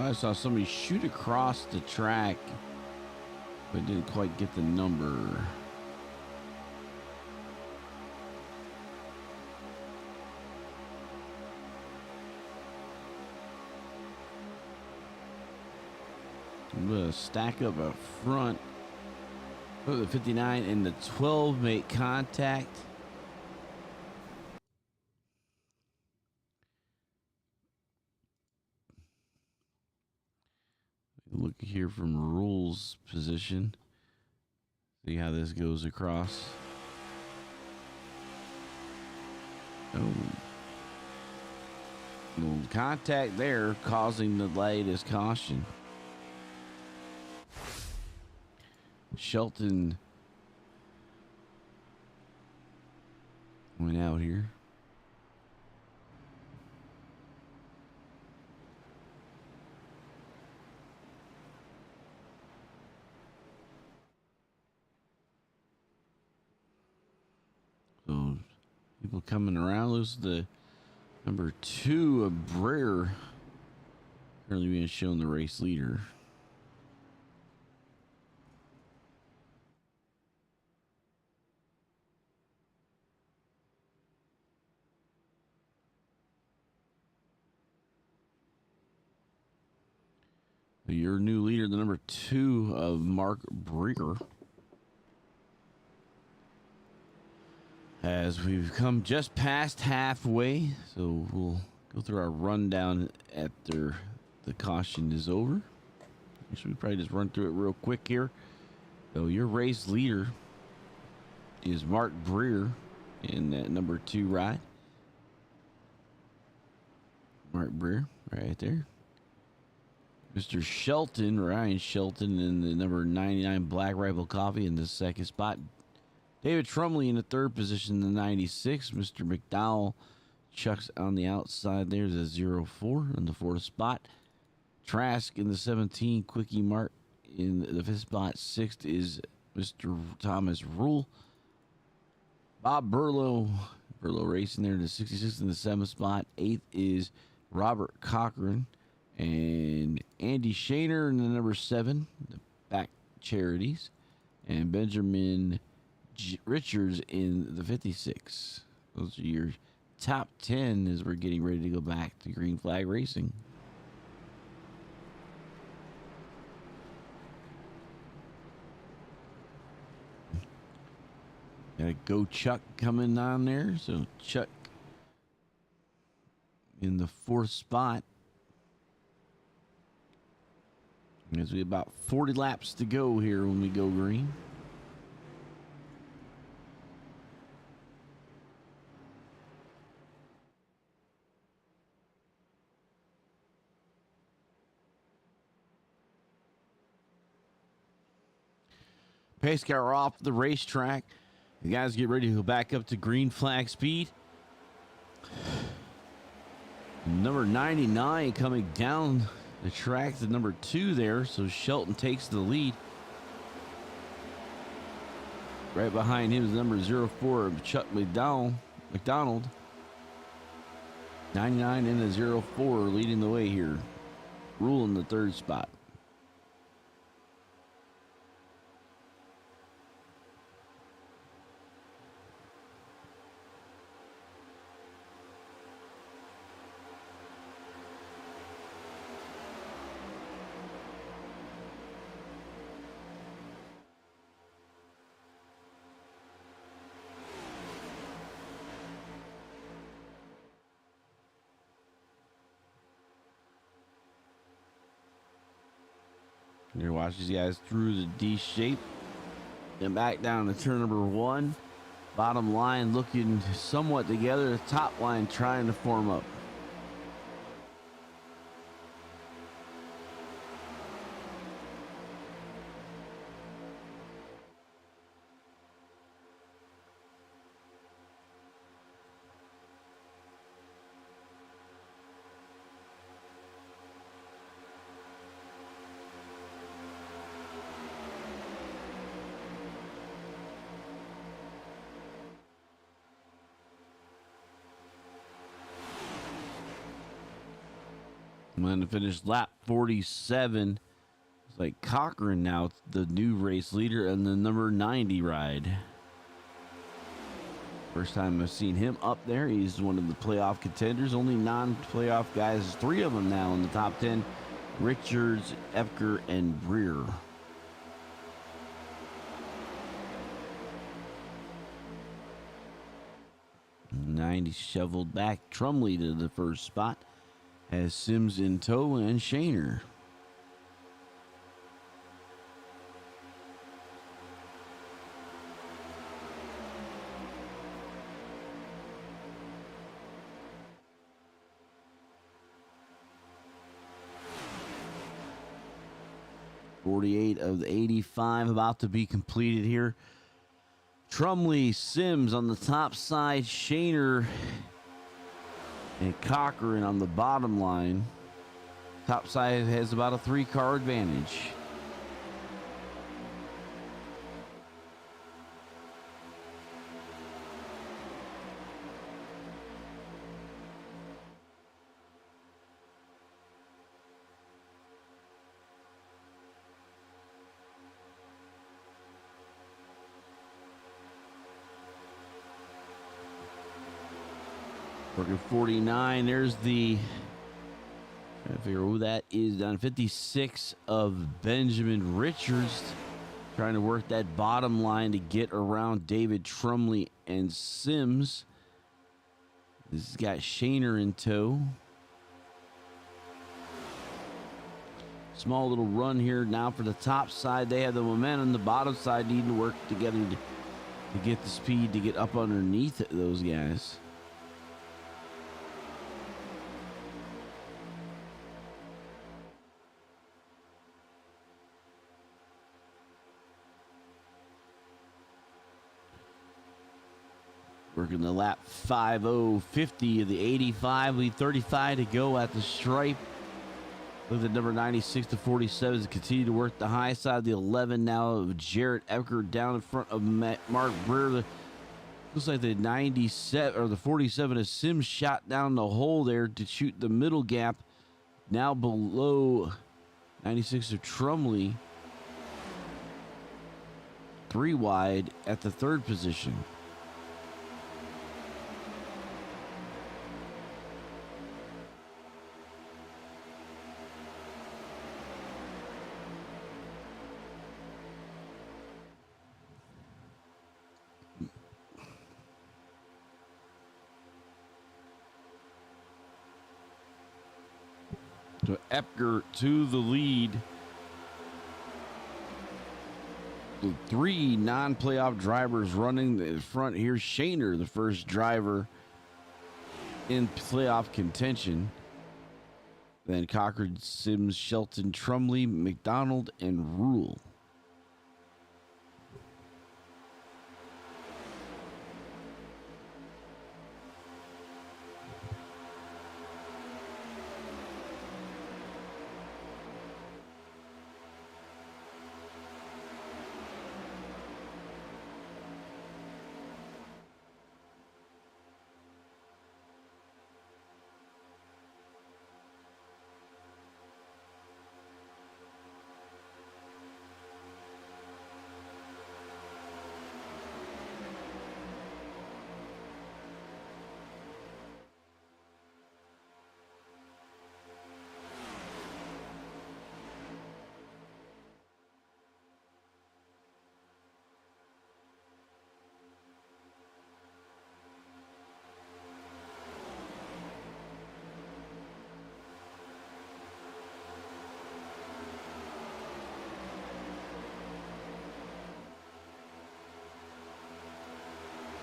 I saw somebody shoot across the track, but didn't quite get the number. I'm gonna stack up up front. Oh, the 59 and the 12 make contact. Look here from rules position. See how this goes across. Oh. Little contact there, causing the latest caution. Shelton went out here. So people coming around. This is the number 2 of Breer, currently being shown the race leader. Your new leader, the number 2 of Mark Breer. As we've come just past halfway, so we'll go through our rundown after the caution is over. Should we probably just run through it real quick here? So your race leader is Mark Breer in that number 2 ride. Mark Breer, right there. Mr. Shelton, Ryan Shelton, in the number 99 Black Rifle Coffee in the 2nd spot. David Trombley in the 3rd position, the 96. Mr. McDowell, Chuck's on the outside. There's a 04 in the 4th spot. Trask in the 17. Quickie Mark in the 5th spot. 6th is Mr. Thomas Rule. Bob Burlow racing there in the 66th in the 7th spot. 8th is Robert Cochran. And Andy Shaner in the number 7, the BACC Charities. And Benjamin Richards in the 56. Those are your top 10 as we're getting ready to go back to Green Flag Racing. Got a Go Chuck coming on there. So Chuck in the 4th spot. As we have about 40 laps to go here when we go green. Pace car off the racetrack. The guys get ready to go back up to green flag speed. Number 99 coming down the track to number 2 there. So Shelton takes the lead. Right behind him is number 04, Chuck McDonald. 99 in the 04 leading the way here. Rule in the 3rd spot. Here, watch these guys through the D shape. Then back down to turn number 1. Bottom line looking somewhat together. The top line trying to form up. I'm going to finish lap 47. It's like Cochran now, the new race leader, and the number 90 ride. First time I've seen him up there. He's one of the playoff contenders. Only non-playoff guys. 3 of them now in the top 10. Richards, Epker, and Breer. '90 shoveled back. Trombley to the 1st spot. Has Sims in tow and Shaner. 48 of the 85 about to be completed here. Trombley, Sims on the top side, Shaner and Cochran on the bottom line. Top side has about a 3-car advantage. Working 49. There's the, trying to figure who that is down 56 of Benjamin Richards. Trying to work that bottom line to get around David Trombley and Sims. This has got Shaner in tow. Small little run here now for the top side. They have the momentum. The bottom side needing to work together to get the speed to get up underneath those guys. Working the lap 5:0:50 of the 85. We 35 to go at the stripe. Look at number 96 to 47 continue to work the high side. The 11 now of Jarrett Epker down in front of Mark Breer. Looks like the 97 or the 47 of Sims shot down the hole there to shoot the middle gap. Now below 96 of Trombley. 3 wide at the 3rd position. So Epker to the lead. The 3 non-playoff drivers running the front. Here's Shaner, the first driver in playoff contention. Then Cochran, Sims, Shelton, Trombley, McDonald, and Rule.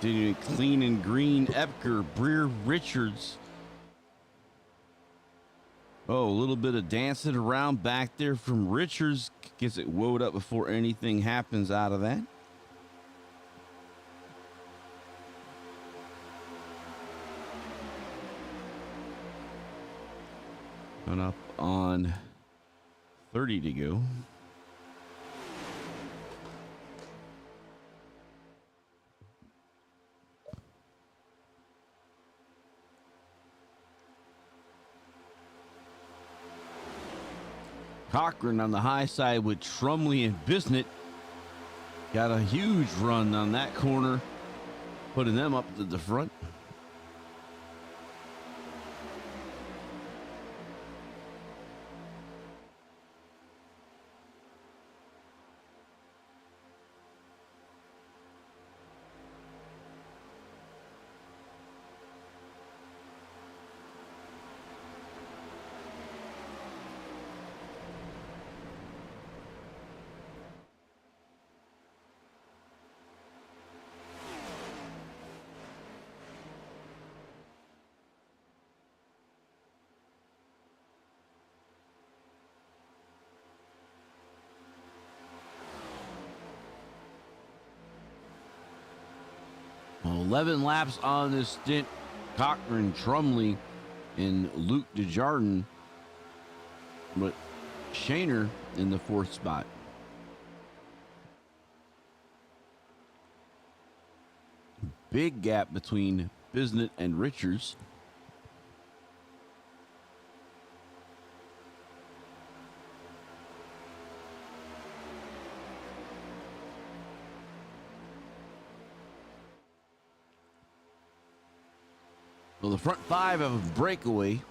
Continuing clean and green, Epker, Breer, Richards. Oh, a little bit of dancing around back there from Richards. Gets it woed up before anything happens out of that. Coming up on 30 to go. Cochran on the high side with Trombley and Bisnett. Got a huge run on that corner, putting them up to the front. 11 laps on this stint. Cochran, Trombley, and Luke Desjardins, but Shaner in the 4th spot. Big gap between Bisnet and Richards. Well, the front 5 have a breakaway.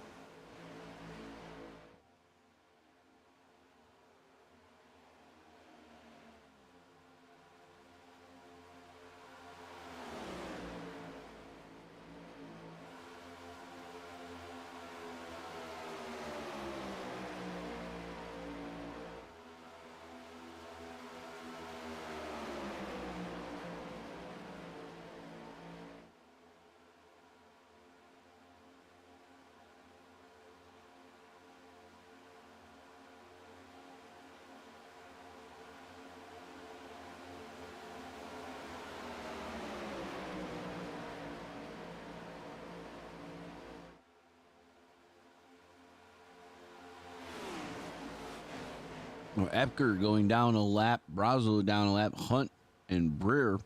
Well, Epker going down a lap, Brazo down a lap, Hunt and Breer.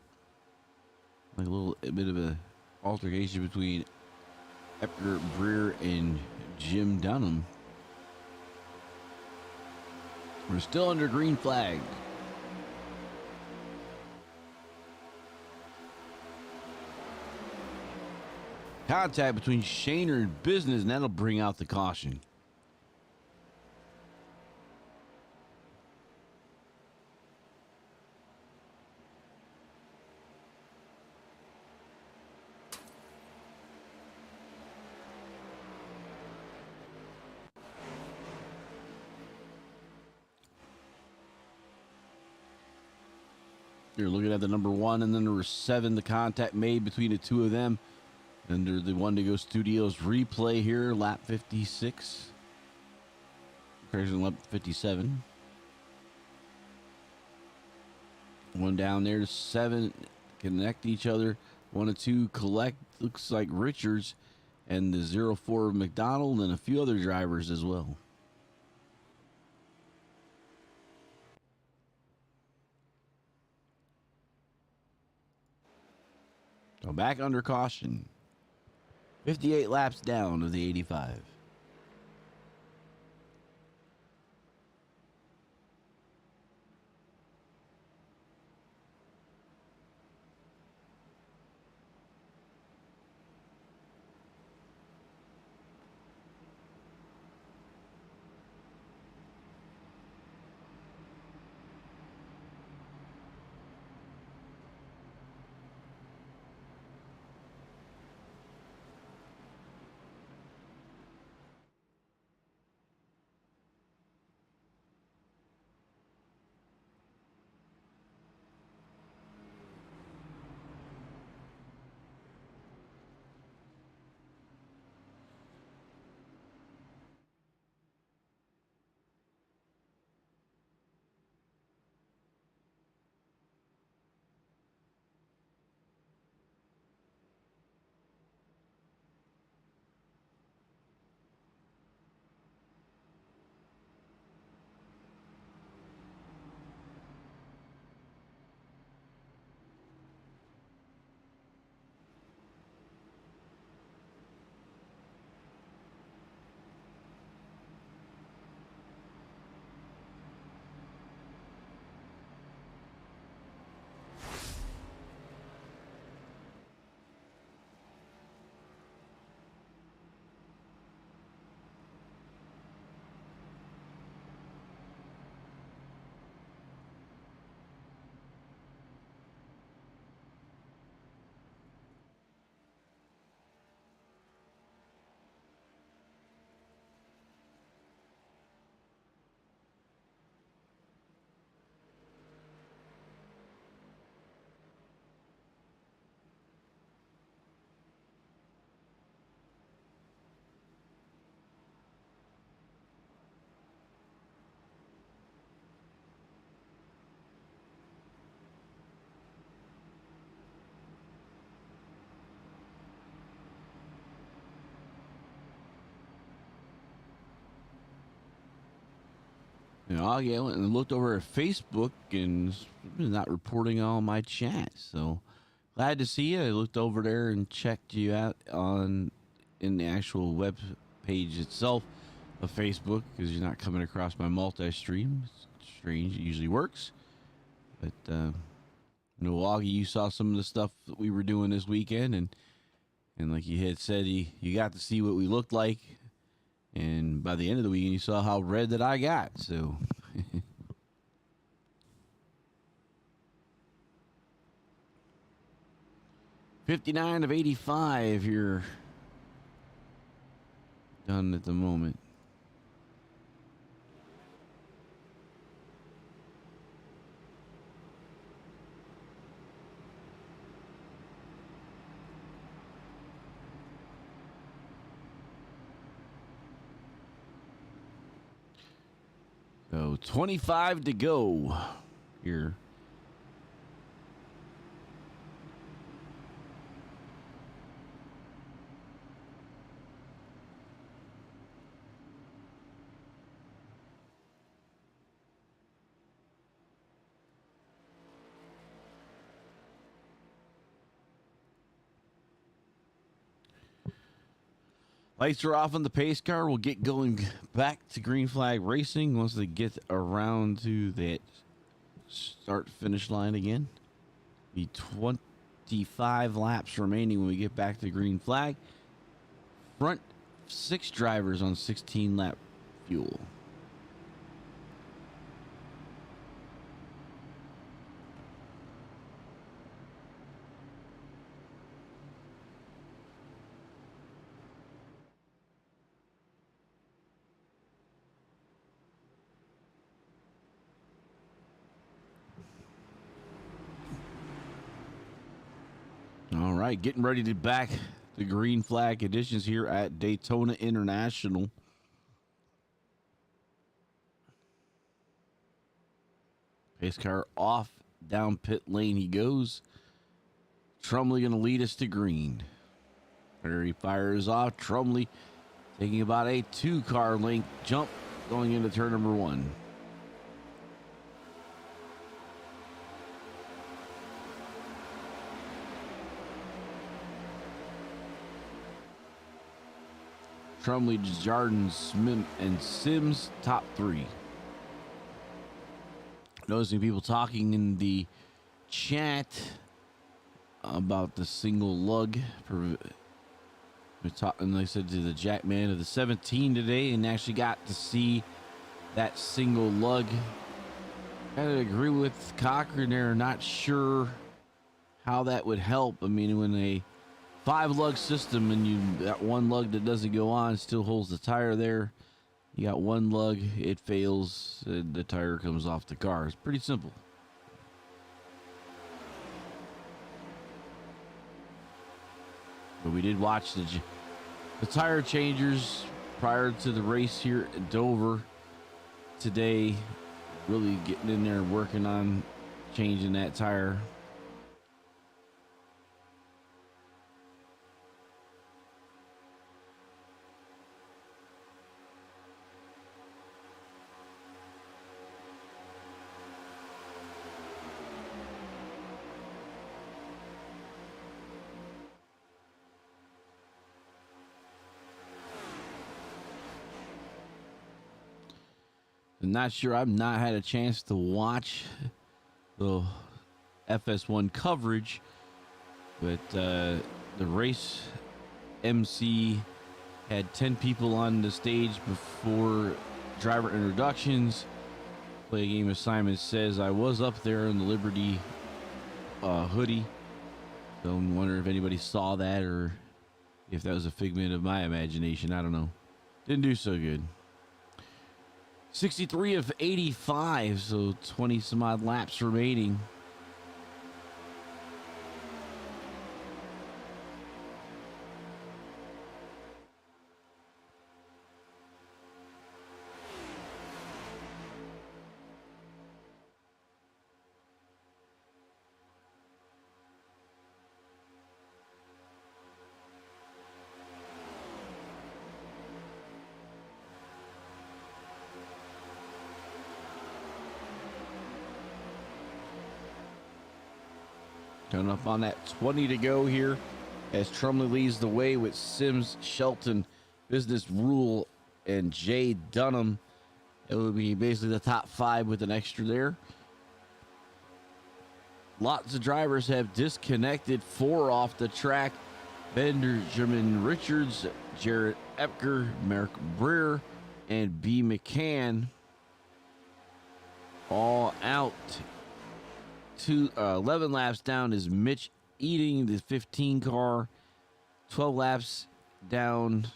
Like a bit of a altercation between Epker, Breer, and Jim Dunham. We're still under green flag. Contact between Shaner and Business, and that'll bring out the caution. You're looking at the number 1 and then number 7, the contact made between the two of them. Under the One to Go Studios replay here, lap 56. Comparison lap 57. One down there, 7 connect each other. 1 and 2 collect. Looks like Richards and the 04 McDonald and a few other drivers as well. So back under caution. 58 laps down of the 85. I went and looked over at Facebook and it's not reporting all my chats. So glad to see you. I looked over there and checked you out in the actual web page itself of Facebook because you're not coming across my multi-stream. It's strange. It usually works. But, Augie, you saw some of the stuff that we were doing this weekend. And like you had said, you got to see what we looked like. And by the end of the weekend, you saw how red that I got. So... 59 of 85 here. Done at the moment. So 25 to go here. Lights are off on the pace car. We'll get going back to green flag racing once they get around to that start finish line again. Be 25 laps remaining when we get back to green flag. Front 6 drivers on 16 lap fuel. All right, getting ready to back the green flag conditions here at Daytona International. Pace car off, down pit lane he goes. Trombley going to lead us to green. There he fires off. Trombley taking about a 2-car length jump going into turn number 1. Trombley, Jardin, Smith, and Sims, top 3. Noticing people talking in the chat about the single lug. We're talking, like I said, to the Jackman of the 17 today and actually got to see that single lug. I agree with Cochran there, not sure how that would help. I mean, when a 5-lug system and you got one lug that doesn't go on, still holds the tire there. You got one lug, it fails, and the tire comes off the car. It's pretty simple. But we did watch the tire changers prior to the race here at Dover today, really getting in there and working on changing that tire. I'm not sure. I've not had a chance to watch the FS1 coverage, but the race MC had 10 people on the stage before driver introductions. Play a game of Simon Says. I was up there in the Liberty hoodie, so I wonder if anybody saw that or if that was a figment of my imagination. I don't know. Didn't do so good. 63 of 85, so 20 some odd laps remaining. Coming up on that 20 to go here as Trombley leads the way with Sims, Shelton, Business Rule, and Jay Dunham. It will be basically the top 5 with an extra there. Lots of drivers have disconnected. 4 off the track. Benjamin Richards, Jared Epker, Merrick Breer, and B. McCann all out. 11 laps down is Mitch Eating, the 15 car. 12 laps down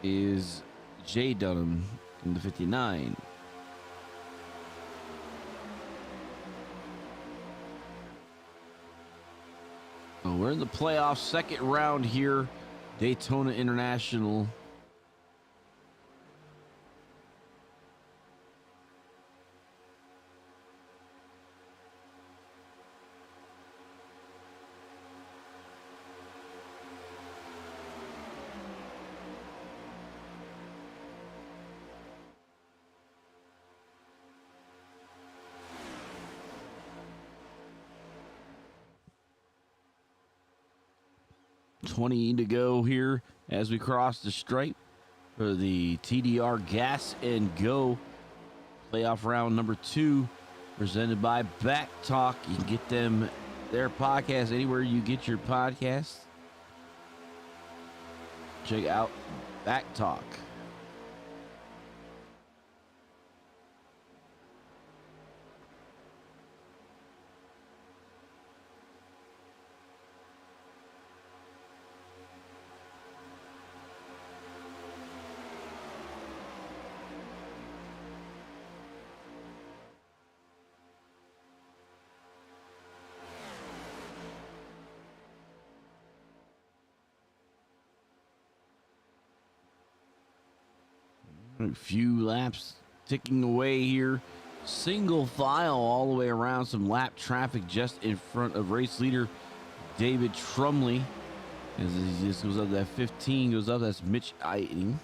is Jay Dunham in the 59. Oh, we're in the playoffs, second round here, Daytona International. $20 to go here as we cross the stripe for the TDR Gas and Go playoff round number 2, presented by BACC Talk. You can get them their podcast anywhere you get your podcasts. Check out BACC Talk. A few laps ticking away here. Single file all the way around. Some lap traffic just in front of race leader David Trombley. As he just goes up, that 15 goes up. That's Mitch Eating.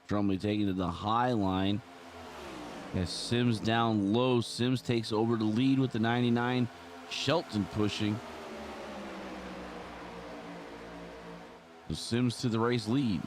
Trombley taking to the high line. As Sims down low. Sims takes over the lead with the 99. Shelton pushing. So Sims to the race lead.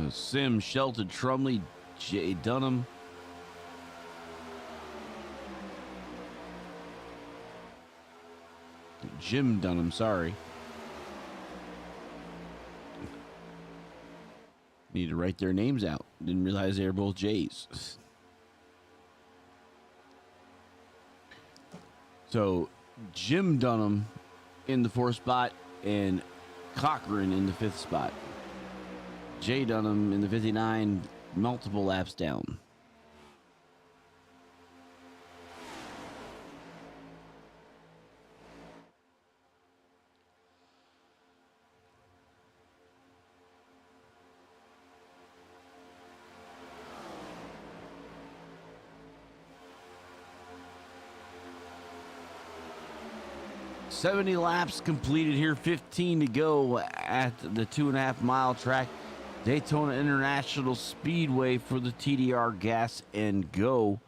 Sims, Shelton, Trombley, Jay Dunham. Jim Dunham, sorry. Need to write their names out. Didn't realize they were both J's. So, Jim Dunham in the 4th spot and Cochran in the 5th spot. Jay Dunham in the 59, multiple laps down. $70 laps completed here, 15 to go at the 2.5 mile track. Daytona International Speedway for the TDR Gas and Go.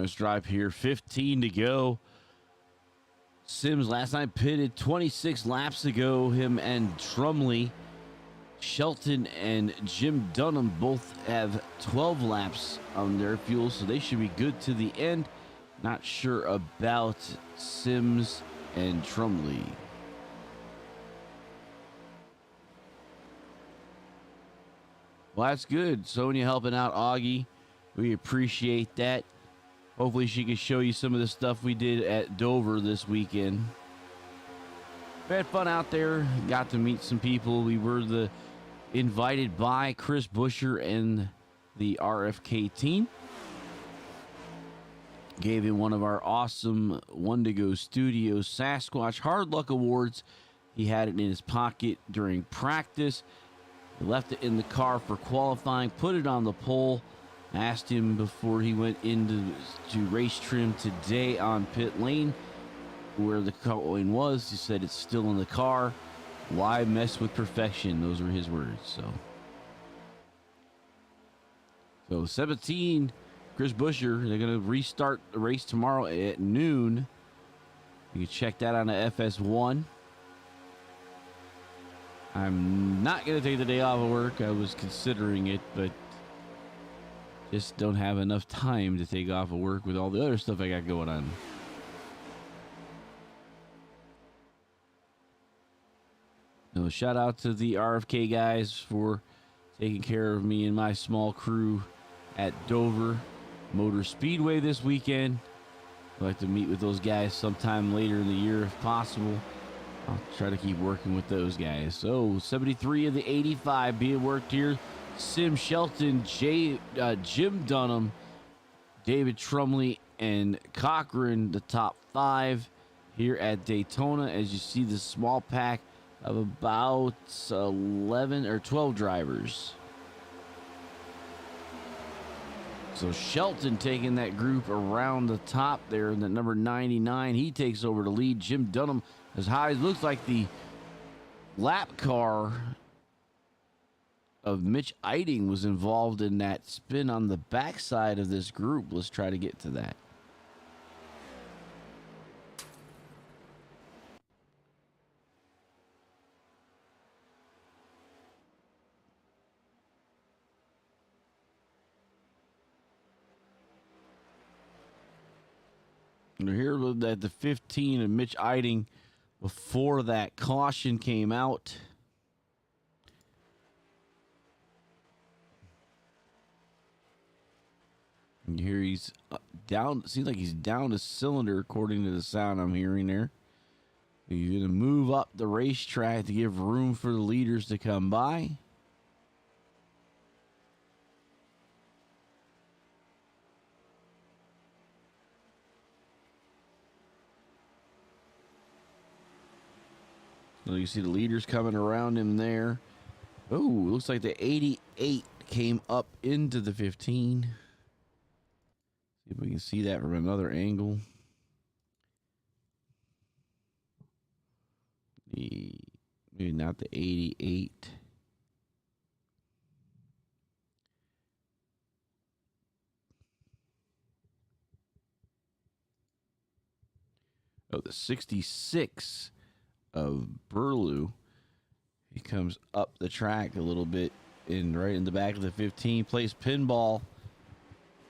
Let's drive here. 15 to go. Sims last night pitted 26 laps ago. Him and Trombley. Shelton and Jim Dunham both have 12 laps on their fuel, so they should be good to the end. Not sure about Sims and Trombley. Well, that's good. Sonia helping out Augie. We appreciate that. Hopefully she can show you some of the stuff we did at Dover this weekend. We had fun out there. Got to meet some people. We were invited by Chris Buescher and the RFK team. Gave him one of our awesome Wendigo Studios Sasquatch Hard Luck Awards. He had it in his pocket during practice. He left it in the car for qualifying, put it on the pole. Asked him before he went into race trim today on pit lane where the coin was. He said it's still in the car. Why mess with perfection? Those were his words. So 17, Chris Buescher. They're going to restart the race tomorrow at noon. You can check that on the FS1. I'm not going to take the day off of work. I was considering it, but just don't have enough time to take off of work with all the other stuff I got going on. So shout out to the RFK guys for taking care of me and my small crew at Dover Motor Speedway this weekend. I'd like to meet with those guys sometime later in the year if possible. I'll try to keep working with those guys. So 73 of the 85 being worked here. Sim Shelton, Jim Dunham, David Trombley, and Cochran, the top 5 here at Daytona. As you see, the small pack of about 11 or 12 drivers. So Shelton taking that group around the top there in the number 99. He takes over the lead. Jim Dunham as high as looks like the lap car of Mitch Eiting was involved in that spin on the backside of this group. Let's try to get to that. And here at the 15 of Mitch Eiting before that caution came out. And here he's down. Seems like he's down a cylinder according to the sound I'm hearing there. He's going to move up the racetrack to give room for the leaders to come by. So you see the leaders coming around him there. Oh, looks like the 88 came up into the 15. See if we can see that from another angle. Maybe not the 88. Oh, the 66 of Burlew. He comes up the track a little bit right in the back of the 15. Plays pinball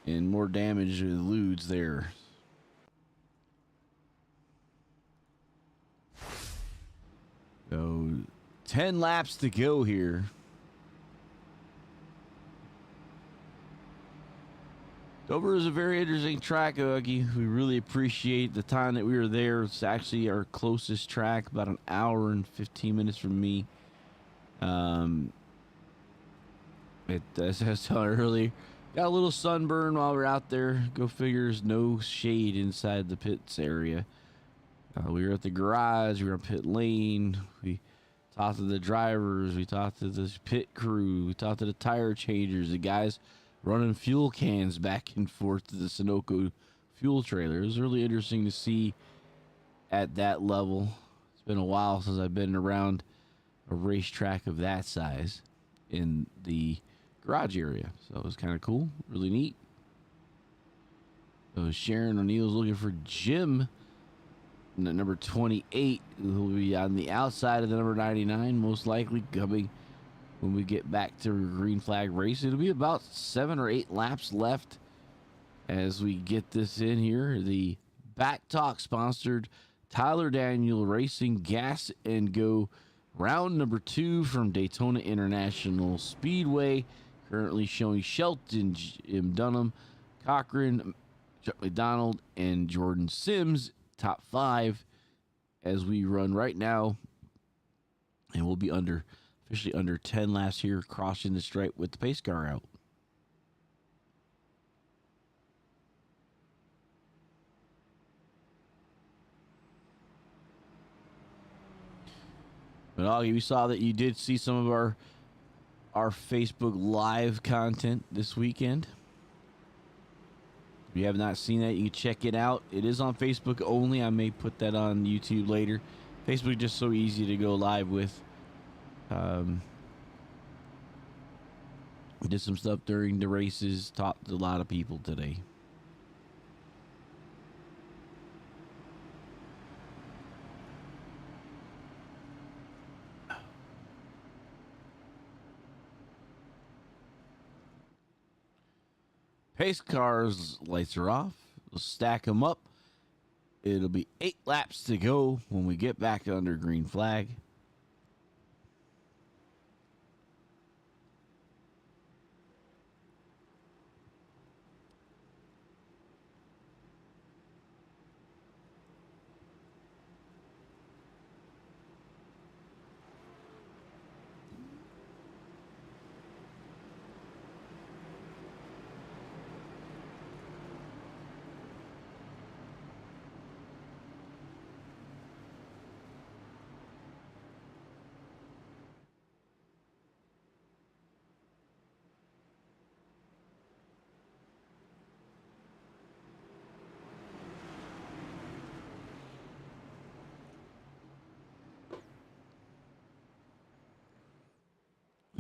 and more damage eludes there. So 10 laps to go here. Dover is a very interesting track, Oogie. We really appreciate the time that we were there. It's actually our closest track, about an hour and 15 minutes from me. As I was telling earlier, got a little sunburn while we are out there. Go figures, no shade inside the pits area. We were at the garage. We were on pit lane. We talked to the drivers. We talked to the pit crew. We talked to the tire changers. The guys running fuel cans back and forth to the Sunoco fuel trailer. It was really interesting to see at that level. It's been a while since I've been around a racetrack of that size in the garage area. So it was kind of cool, really neat. So Sharon O'Neill's looking for Jim, number 28, who will be on the outside of the number 99, most likely coming when we get back to green flag race. It'll be about 7 or 8 laps left as we get this in here. The Back Talk sponsored Tyler Daniel Racing Gas and Go round number 2 from Daytona International Speedway. Currently showing Shelton, Jim Dunham, Cochran, Chuck McDonald, and Jordan Sims top 5 as we run right now. And we'll be officially under 10 laps here, crossing the stripe with the pace car out. But Augie, we saw that you did see some of our Facebook Live content this weekend. If you have not seen that, you can check it out. It is on Facebook only. I may put that on YouTube later. Facebook is just so easy to go live with. We did some stuff during the races, talked to a lot of people today. Pace cars lights are off. We'll stack them up. It'll be 8 laps to go when we get back under green flag.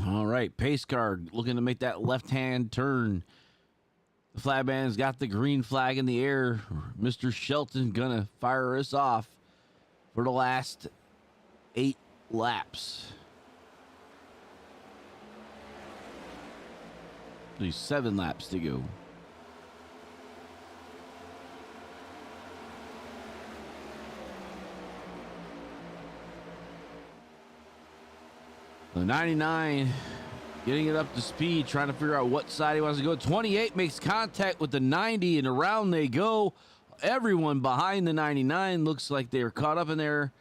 All right, pace car looking to make that left-hand turn. The flag band's got the green flag in the air. Mr. Shelton gonna fire us off for the last 8 laps. There's 7 laps to go. The 99 getting it up to speed, trying to figure out what side he wants to go. 28 makes contact with the 90, and around they go. Everyone behind the 99 looks like they're caught up in there.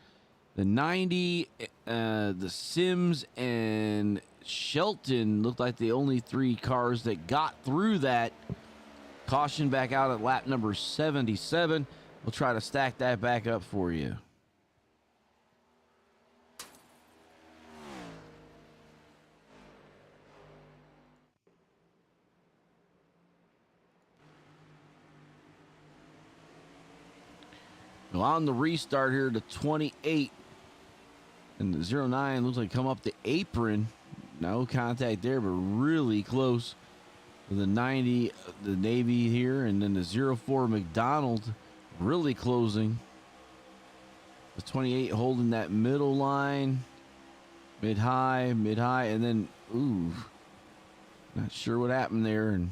The 90, the Sims, and Shelton looked like the only 3 cars that got through that. Caution back out at lap number 77. We'll try to stack that back up for you. Well, on the restart here, the 28 and the 09 looks like come up the apron. No contact there, but really close. The 90, the Navy here, and then the 04 McDonald really closing. The 28 holding that middle line, mid-high, and then, ooh, not sure what happened there. And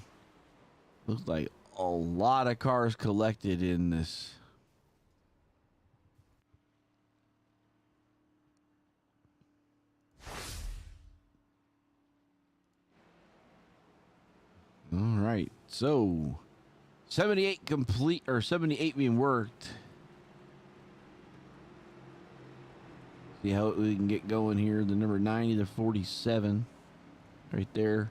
looks like a lot of cars collected in this. All right, so 78 complete, or 78 being worked. See how we can get going here. The number 90 to 47 right there.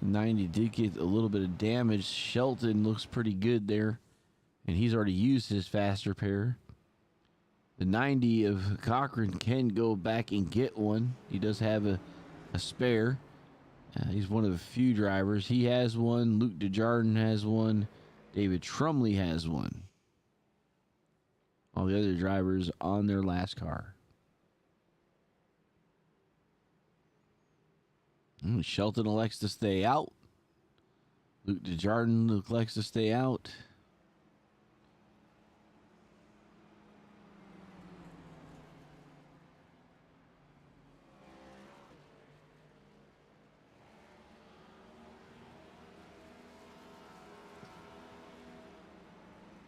The 90 did get a little bit of damage. Shelton looks pretty good there, and he's already used his fast repair. The 90 of Cochran can go back and get one. He does have a spare. He's one of the few drivers. He has one. Luke DeJarden has one. David Trombley has one. All the other drivers on their last car. Shelton elects to stay out. Luke DeJarden elects to stay out.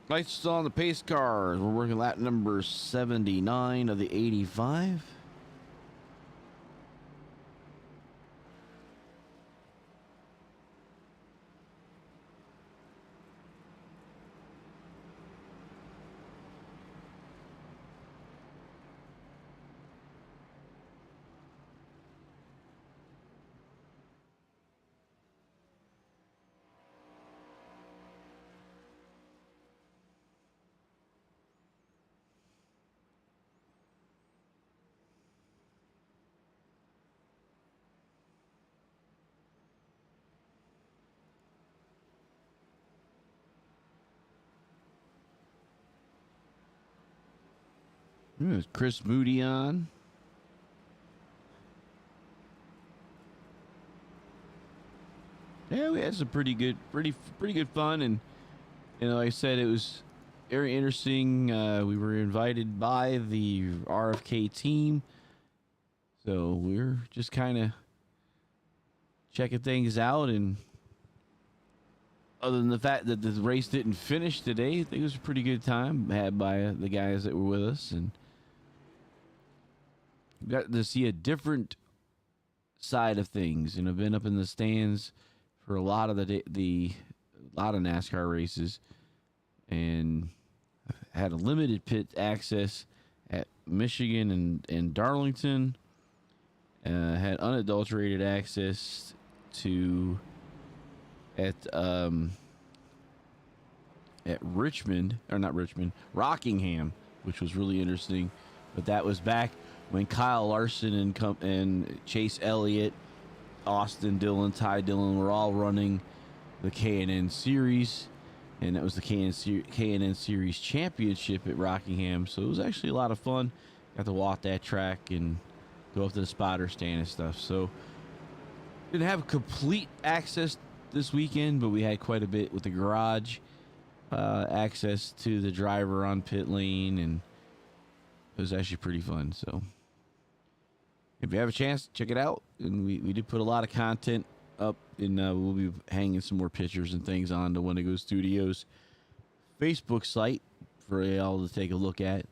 Lights on the pace cars. We're working lap number 79 of the 85. There's Chris Moody on. Yeah, we had some pretty good fun, and like I said, it was very interesting. We were invited by the RFK team, so we're just kind of checking things out. And other than the fact that the race didn't finish today, I think it was a pretty good time had by the guys that were with us, and got to see a different side of things. And I've been up in the stands for a lot of the lot of NASCAR races, and had a limited pit access at Michigan and Darlington. Had unadulterated access to at Richmond, or not Richmond, Rockingham, which was really interesting. But that was back when Kyle Larson and Chase Elliott, Austin Dillon, Ty Dillon were all running the K&N Series, and that was the K&N Series Championship at Rockingham. So it was actually a lot of fun. Got to walk that track and go up to the spotter stand and stuff. So didn't have complete access this weekend, but we had quite a bit with the garage access to the driver on pit lane, and it was actually pretty fun. So if you have a chance, check it out. And we did put a lot of content up, and we'll be hanging some more pictures and things on the Wendigo Studios Facebook site for y'all to take a look at.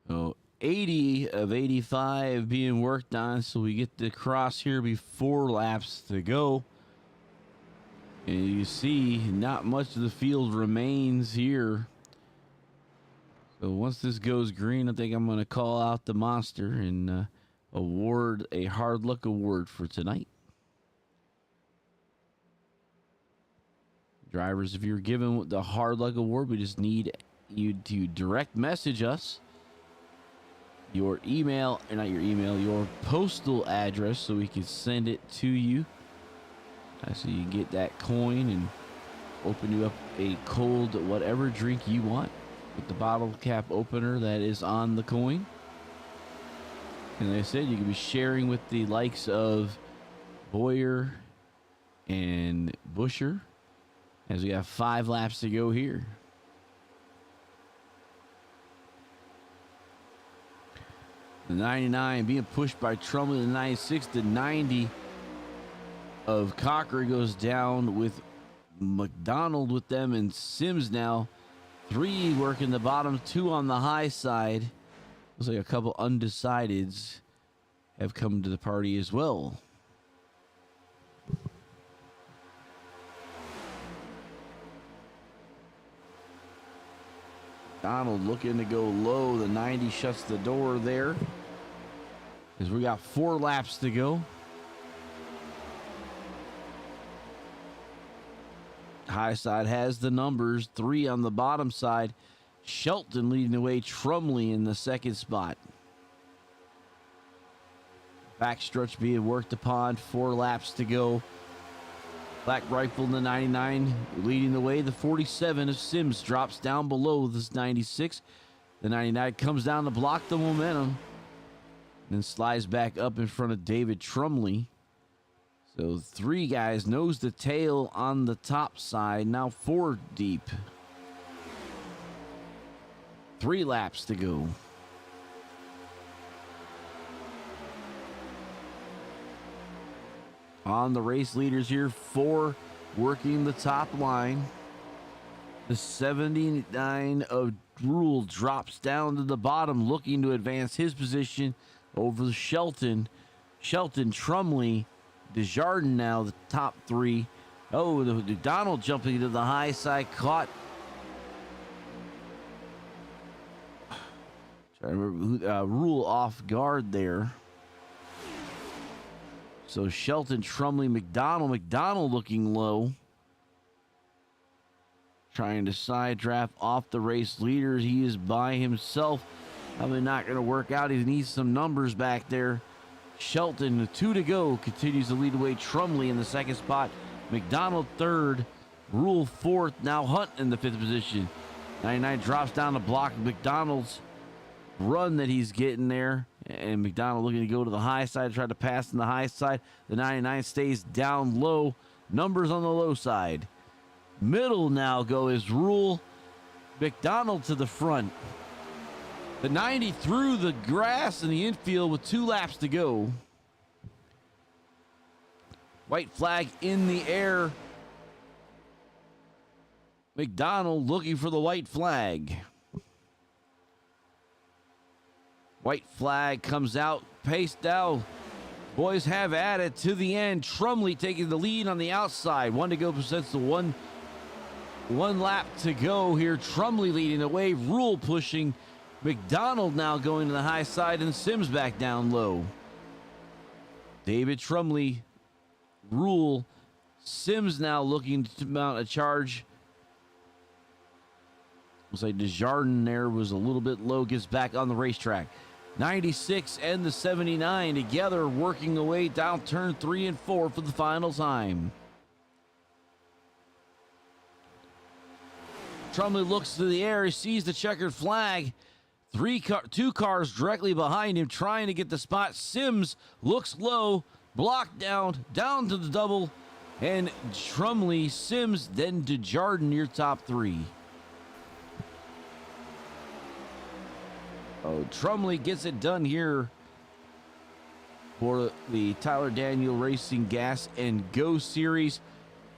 So 80 of 85 being worked on, so we get to cross here before laps to go. And you see not much of the field remains here. So once this goes green, I think I'm going to call out the monster and award a hard luck award for tonight. Drivers, if you're given the hard luck award, we just need you to direct message us your email, or not your email, your postal address, so we can send it to you. So you can get that coin and open you up a cold whatever drink you want with the bottle cap opener that is on the coin. And like I said, you can be sharing with the likes of Boyer and Busher, as we have 5 laps to go here. The 99 being pushed by Trombley. The 96, the 90 of Cocker goes down with McDonald with them, and Sims now 3 working the bottom, 2 on the high side. Looks like a couple undecideds have come to the party as well. Donald looking to go low. The 90 shuts the door there, as we got 4 laps to go. High side has the numbers, 3 on the bottom side. Shelton leading the way, Trombley in the second spot. Backstretch being worked upon, 4 laps to go. Black Rifle in the 99 leading the way. The 47 of Sims drops down below this 96. The 99 comes down to block the momentum. then slides back up in front of David Trombley. So 3 guys nose to tail on the top side. Now 4 deep. 3 laps to go. On the race leaders here, 4 working the top line. The 79 of Rule drops down to the bottom, looking to advance his position over Shelton. Shelton, Trombley, Desjardins now the top 3. Oh, the McDonald jumping to the high side, caught. Trying to remember who, Rule off guard there. So Shelton, Trombley, McDonald looking low. Trying to side draft off the race leaders. He is by himself. Probably not going to work out. He needs some numbers back there. Shelton, 2 to go, continues to lead away. Trombley in the 2nd spot. McDonald 3rd. Rule 4th. Now Hunt in the 5th position. 99 drops down to block McDonald's run that he's getting there. And McDonald looking to go to the high side, try to pass on the high side. The 99 stays down low. Numbers on the low side. Middle now go is Rule. McDonald to the front. The 90 through the grass in the infield with 2 laps to go. White flag in the air. McDonald looking for the white flag. White flag comes out, paced down. Boys have at it to the end. Trombley taking the lead on the outside. 1 to go since the one lap to go here. Trombley leading the way. Rule pushing. McDonald now going to the high side, and Sims back down low. David Trombley, Rule, Sims now looking to mount a charge. Looks like Desjardins there was a little bit low, gets back on the racetrack. 96 and the 79 together working away down turn 3 and 4 for the final time. Trombley looks to the air. He sees the checkered flag. 2 cars directly behind him trying to get the spot. Sims looks low, blocked down to the double. And Trombley, Sims, then Desjardins near top 3. Oh, Trombley gets it done here for the Tyler Daniel Racing Gas and Go Series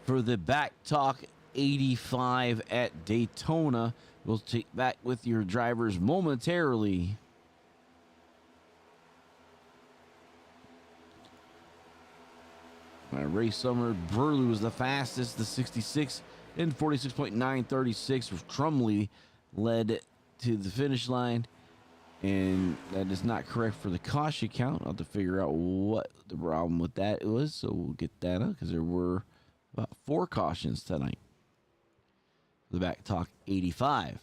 for the BACC 85 at Daytona. We'll take back with your drivers momentarily. Ray Summer, Burley was the fastest, the 66 and 46.936. Trombley led to the finish line. And that is not correct for the caution count. I'll have to figure out what the problem with that was. So we'll get that up because there were about 4 cautions tonight. The BACC 85.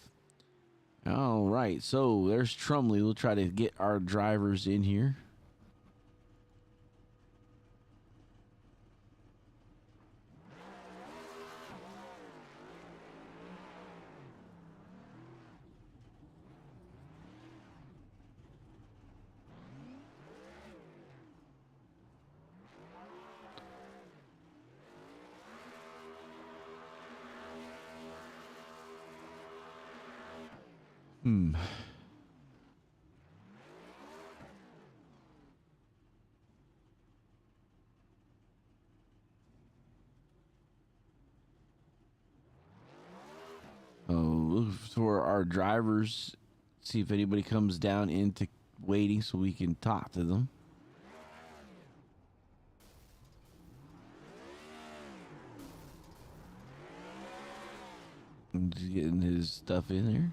All right. So there's Trombley. We'll try to get our drivers in here. Look for our drivers. See if anybody comes down into waiting so we can talk to them. I'm just getting his stuff in there.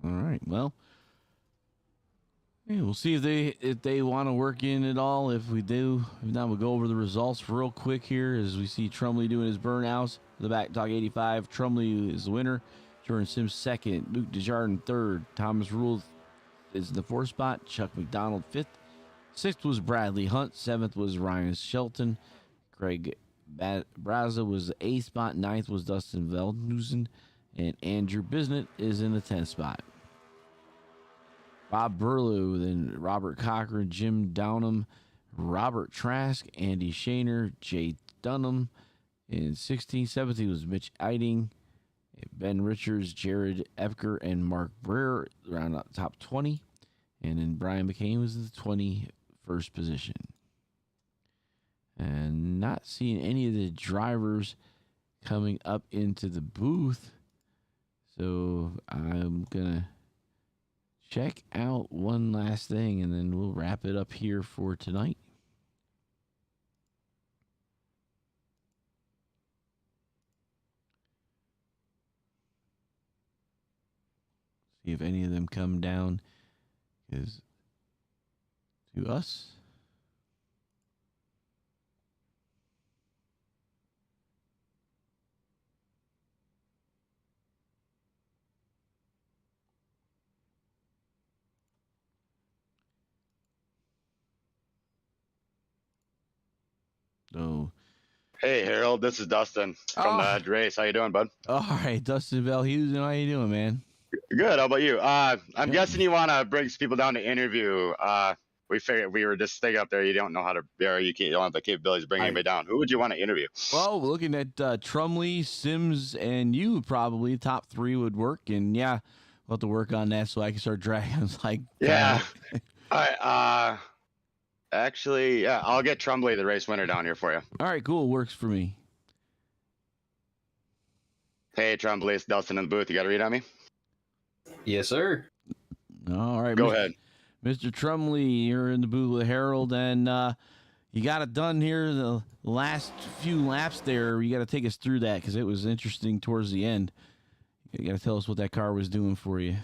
All right, well, Yeah, we'll see if they want to work in at all. If we do, if not, we'll go over the results real quick here as we see Trombley doing his burnouts. The back dog 85. Trombley is the winner. Jordan Sims second. Luke Desjardins third. Thomas Rule is in the fourth spot. Chuck McDonald fifth. Sixth was Bradley Hunt. Seventh was Ryan Shelton. Craig Braza was the eighth spot. Ninth was Dustin Veldhusen. And Andrew Bisnett is in the 10th spot. Bob Burlew, then Robert Cochran, Jim Downham, Robert Trask, Andy Shaner, Jay Dunham. In 16, 17 was Mitch Eiding, Ben Richards, Jared Epker, and Mark Breer around the top 20. And then Brian McCain was in the 21st position. And not seeing any of the drivers coming up into the booth. So I'm going to check out one last thing, and then we'll wrap it up here for tonight. See if any of them come down is to us. So, hey Harold, this is Dustin from the race. How you doing, bud? All right, Dustin Veldhusen, how you doing, man? Good. How about you? I'm guessing you want to bring some people down to interview. We figured we were just thinking up there. You don't know how to, or you don't have the capabilities to bring anybody down. Who would you want to interview? Well, looking at Trombley, Sims, and you, probably top three would work. And yeah, we'll have to work on that so I can start dragging like. Yeah. All right. Actually, yeah, I'll get Trombley, the race winner, down here for you. All right, cool. Works for me. Hey, Trombley, it's Dustin in the booth. You got to read on me? Yes, sir. All right. Go ahead. Mr. Trombley, you're in the booth with Harold, and you got it done here the last few laps there. You got to take us through that because it was interesting towards the end. You got to tell us what that car was doing for you.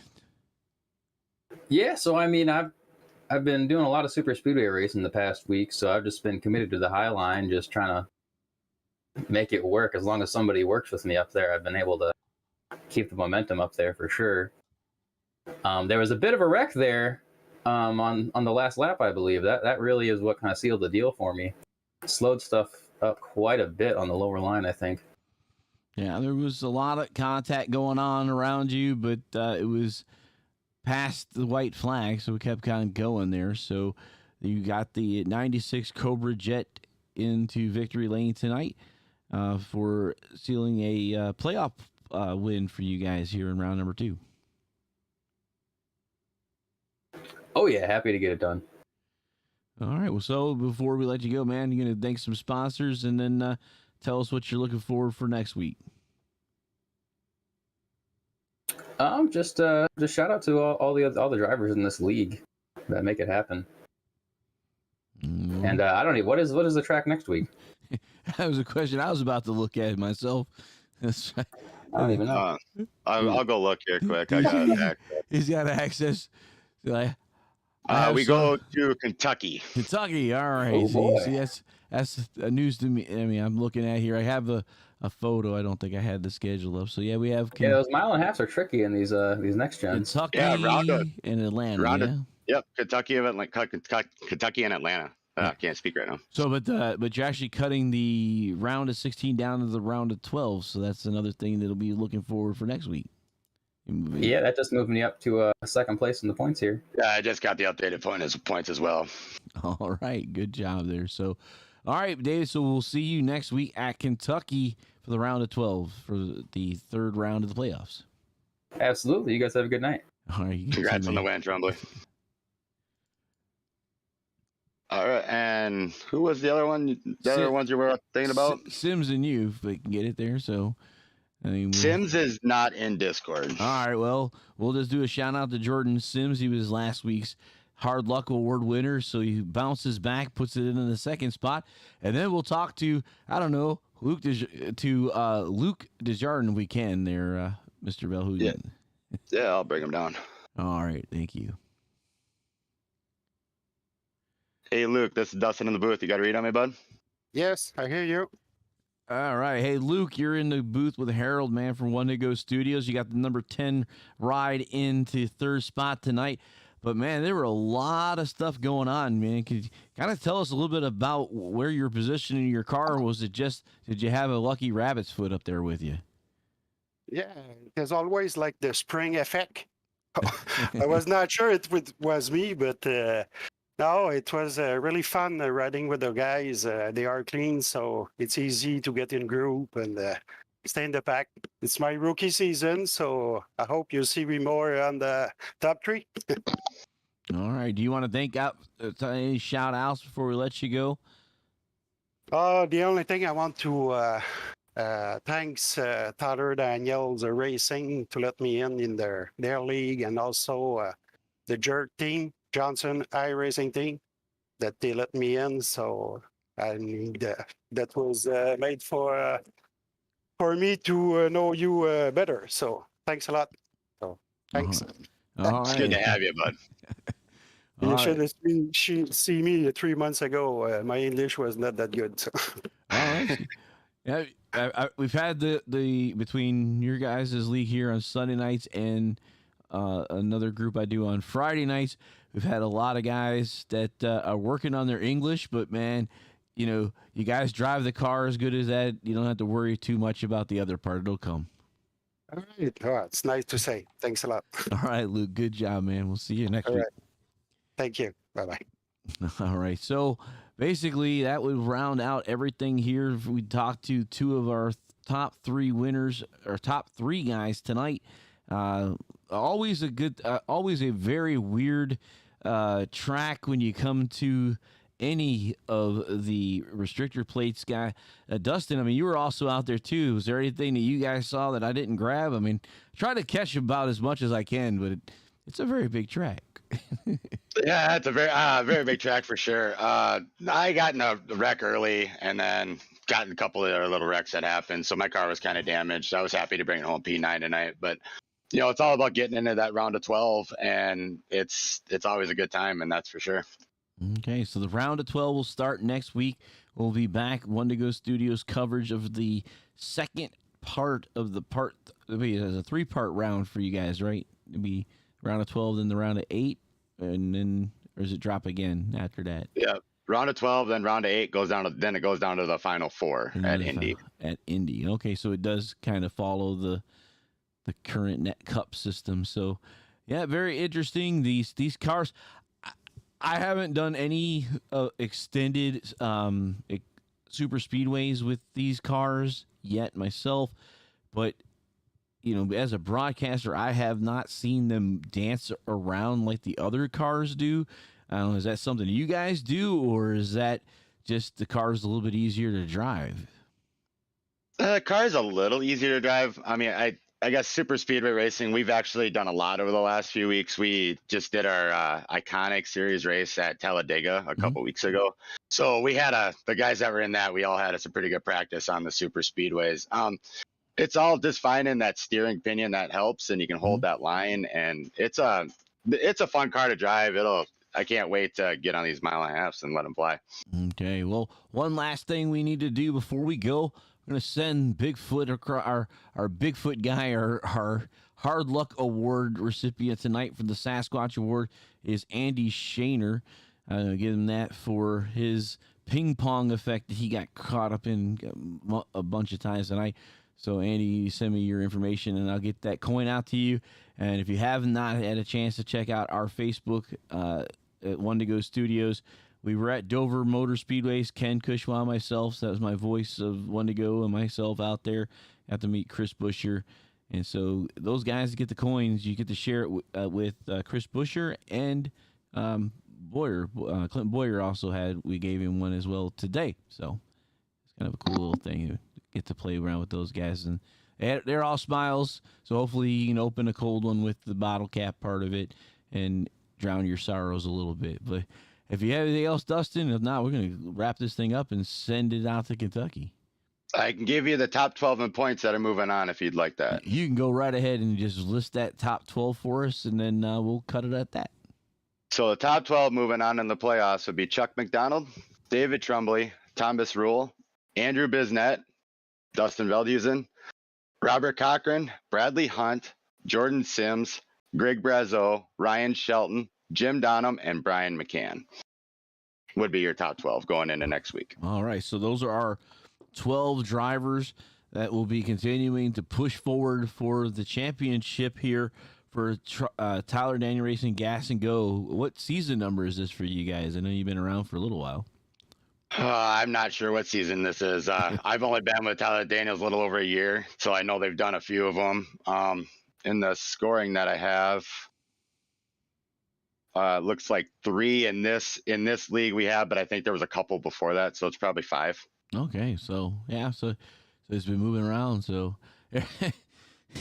Yeah, so I mean, I've been doing a lot of super speedway racing the past week, so I've just been committed to the high line, just trying to make it work. As long as somebody works with me up there, I've been able to keep the momentum up there for sure. There was a bit of a wreck there on the last lap, I believe. That really is what kind of sealed the deal for me. Slowed stuff up quite a bit on the lower line, I think. Yeah, there was a lot of contact going on around you, but it was past the white flag, so we kept kind of going there. So you got the 96 Cobra Jet into victory lane tonight for sealing a playoff win for you guys here in round number 2. Oh, yeah, happy to get it done. All right, well, so before we let you go, man, you're going to thank some sponsors and then tell us what you're looking for next week. Just shout out to all the drivers in this league that make it happen. And I don't know what is the track next week. That was a question I was about to look at myself. I don't even know. I'll go look here quick. I got access. He's got access. We go to Kentucky. Kentucky, all right. Oh, see, that's news to me. I mean, I'm looking at here. I have a photo. I don't think I had the schedule up. So yeah, we have. Yeah, those mile and a halfs are tricky in these next gens. Kentucky and Atlanta. Yep, Kentucky and Atlanta. I can't speak right now. So, but you're actually cutting the round of 16 down to the round of 12. So that's another thing that'll be looking forward for next week. Yeah, that just moved me up to second place in the points here. Yeah, I just got the updated points as well. All right, good job there. So, all right, David. So we'll see you next week at Kentucky for the round of 12 for the third round of the playoffs. Absolutely. You guys have a good night. All right. Congrats on the win, Trombley. All right, and who was the other one? Other ones you were thinking about? Sims and you, if they can get it there. So, I mean, Sims is not in Discord. All right, well, we'll just do a shout out to Jordan Sims. He was last week's Hard Luck Award winner, so he bounces back, puts it in the second spot, and then we'll talk to Luke Desjardins if we can there, Mr. Veldhusen. Yeah, I'll bring him down. All right, thank you. Hey, Luke, this is Dustin in the booth. You got to read on me, bud? Yes, I hear you. All right. Hey, Luke, you're in the booth with Harold, man, from One to Go Studios. You got the number 10 ride into third spot tonight. But, man, there were a lot of stuff going on, man. Could you kind of tell us a little bit about where you're positioning your car? Was it just, did you have a lucky rabbit's foot up there with you? Yeah, there's always like the spring effect. I was not sure it was me, but no, it was really fun riding with the guys. They are clean, so it's easy to get in group and stay in the pack. It's my rookie season, so I hope you'll see me more on the top three. All right. Do you want to thank out any shout outs before we let you go? The only thing I want to thanks Tyler Daniels Racing to let me in their league, and also the Jerk team, Johnson Racing team, that they let me in. So I need that was made for me to know you better. So thanks a lot. So thanks. All It's right. good to have you, bud. You All should right. have seen me 3 months ago. My English was not that good. So. All right. Yeah, we've had the between your guys' league here on Sunday nights and another group I do on Friday nights. We've had a lot of guys that are working on their English, but man, you know, you guys drive the car as good as that. You don't have to worry too much about the other part. It'll come. All right. Oh, it's nice to say. Thanks a lot. All right, Luke. Good job, man. We'll see you next All week. right. Thank you. Bye-bye. All right. So basically, that would round out everything here. We talked to two of our top three winners, or top three guys tonight. Always a good, always a very weird track when you come to any of the restrictor plates guy. Dustin, I mean, you were also out there too. Was there anything that you guys saw that I didn't grab? I mean, try to catch about as much as I can, but it's a very big track. Yeah, it's a very big track for sure. I got in a wreck early and then got in a couple of other little wrecks that happened. So my car was kind of damaged. I was happy to bring it home P9 tonight, but you know, it's all about getting into that round of 12, and it's always a good time, and that's for sure. Okay, so the round of 12 will start next week. We'll be back. One to Go Studios coverage of the second part of the part. It'll be a 3-part round for you guys, right? It'll be round of 12, then the round of 8, and then, or does it drop again after that? Yeah, round of 12, then round of 8 goes down to, then it goes down to the final 4 at Indy. At Indy. Okay, so it does kind of follow the current net cup system. So, yeah, very interesting. These cars. I haven't done any extended super speedways with these cars yet myself, but you know, as a broadcaster, I have not seen them dance around like the other cars do. I don't know, is that something you guys do, or is that just the car's a little bit easier to drive? The car's a little easier to drive. I mean, I guess super speedway racing, we've actually done a lot over the last few weeks. We just did our iconic series race at Talladega a couple weeks ago. So we had the guys that were in that, we all had us a pretty good practice on the super speedways. It's all just finding that steering pinion that helps, and you can hold that line, and it's a fun car to drive. I can't wait to get on these mile and a halves and let them fly. Okay, well, one last thing we need to do before we go. We're going to send Bigfoot, our Bigfoot guy, our Hard Luck Award recipient tonight for the Sasquatch Award is Andy Shaner. Give him that for his ping pong effect that he got caught up in a bunch of times tonight. So, Andy, send me your information, and I'll get that coin out to you. And if you have not had a chance to check out our Facebook at One to Go Studios, we were at Dover Motor Speedways. Ken Cushwa, myself, so that was my voice of One to Go, and myself out there. Got to meet Chris Buescher. And so those guys get the coins. You get to share it with Chris Buescher and Boyer. Clint Boyer also we gave him one as well today. So it's kind of a cool little thing. You get to play around with those guys. And they're all smiles. So hopefully you can open a cold one with the bottle cap part of it and drown your sorrows a little bit. But if you have anything else, Dustin, if not, we're going to wrap this thing up and send it out to Kentucky. I can give you the top 12 in points that are moving on if you'd like that. You can go right ahead and just list that top 12 for us, and then we'll cut it at that. So the top 12 moving on in the playoffs would be Chuck McDonald, David Trombley, Thomas Rule, Andrew Bisnett, Dustin Veldhusen, Robert Cochran, Bradley Hunt, Jordan Sims, Greg Brazeau, Ryan Shelton, Jim Donham, and Brian McCann would be your top 12 going into next week. All right, so those are our 12 drivers that will be continuing to push forward for the championship here for Tyler Daniel Racing Gas and Go. What season number is this for you guys? I know you've been around for a little while. I'm not sure what season this is. I've only been with Tyler Daniels a little over a year, so I know they've done a few of them. In the scoring that I have, looks like 3 in this league we have, but I think there was a couple before that, so it's probably 5. Okay, so yeah, so it's been moving around. So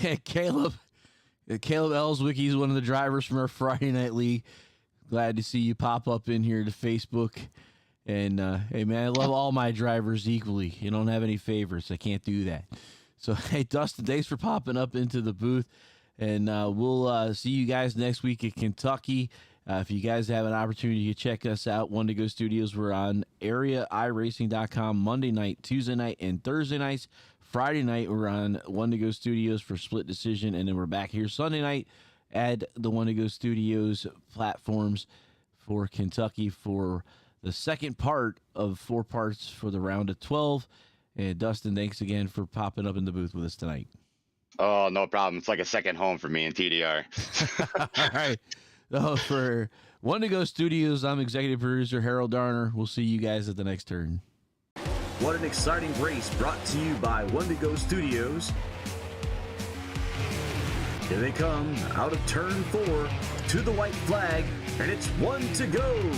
Caleb Ellswick, he's one of the drivers from our Friday Night League. Glad to see you pop up in here to Facebook. And hey man, I love all my drivers equally. You don't have any favorites. I can't do that. So hey, Dustin, thanks for popping up into the booth. And we'll see you guys next week at Kentucky. If you guys have an opportunity to check us out, One to Go Studios, we're on areairacing.com Monday night, Tuesday night, and Thursday nights. Friday night, we're on One to Go Studios for Split Decision, and then we're back here Sunday night at the One to Go Studios platforms for Kentucky for the second part of 4 parts for the round of 12. And Dustin, thanks again for popping up in the booth with us tonight. Oh, no problem. It's like a second home for me in TDR. All right. So for One to Go Studios, I'm executive producer Harold Darner. We'll see you guys at the next turn. What an exciting race brought to you by One to Go Studios. Here they come out of turn 4 to the white flag, and it's 1 to go.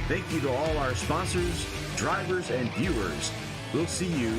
Thank you to all our sponsors, drivers, and viewers. We'll see you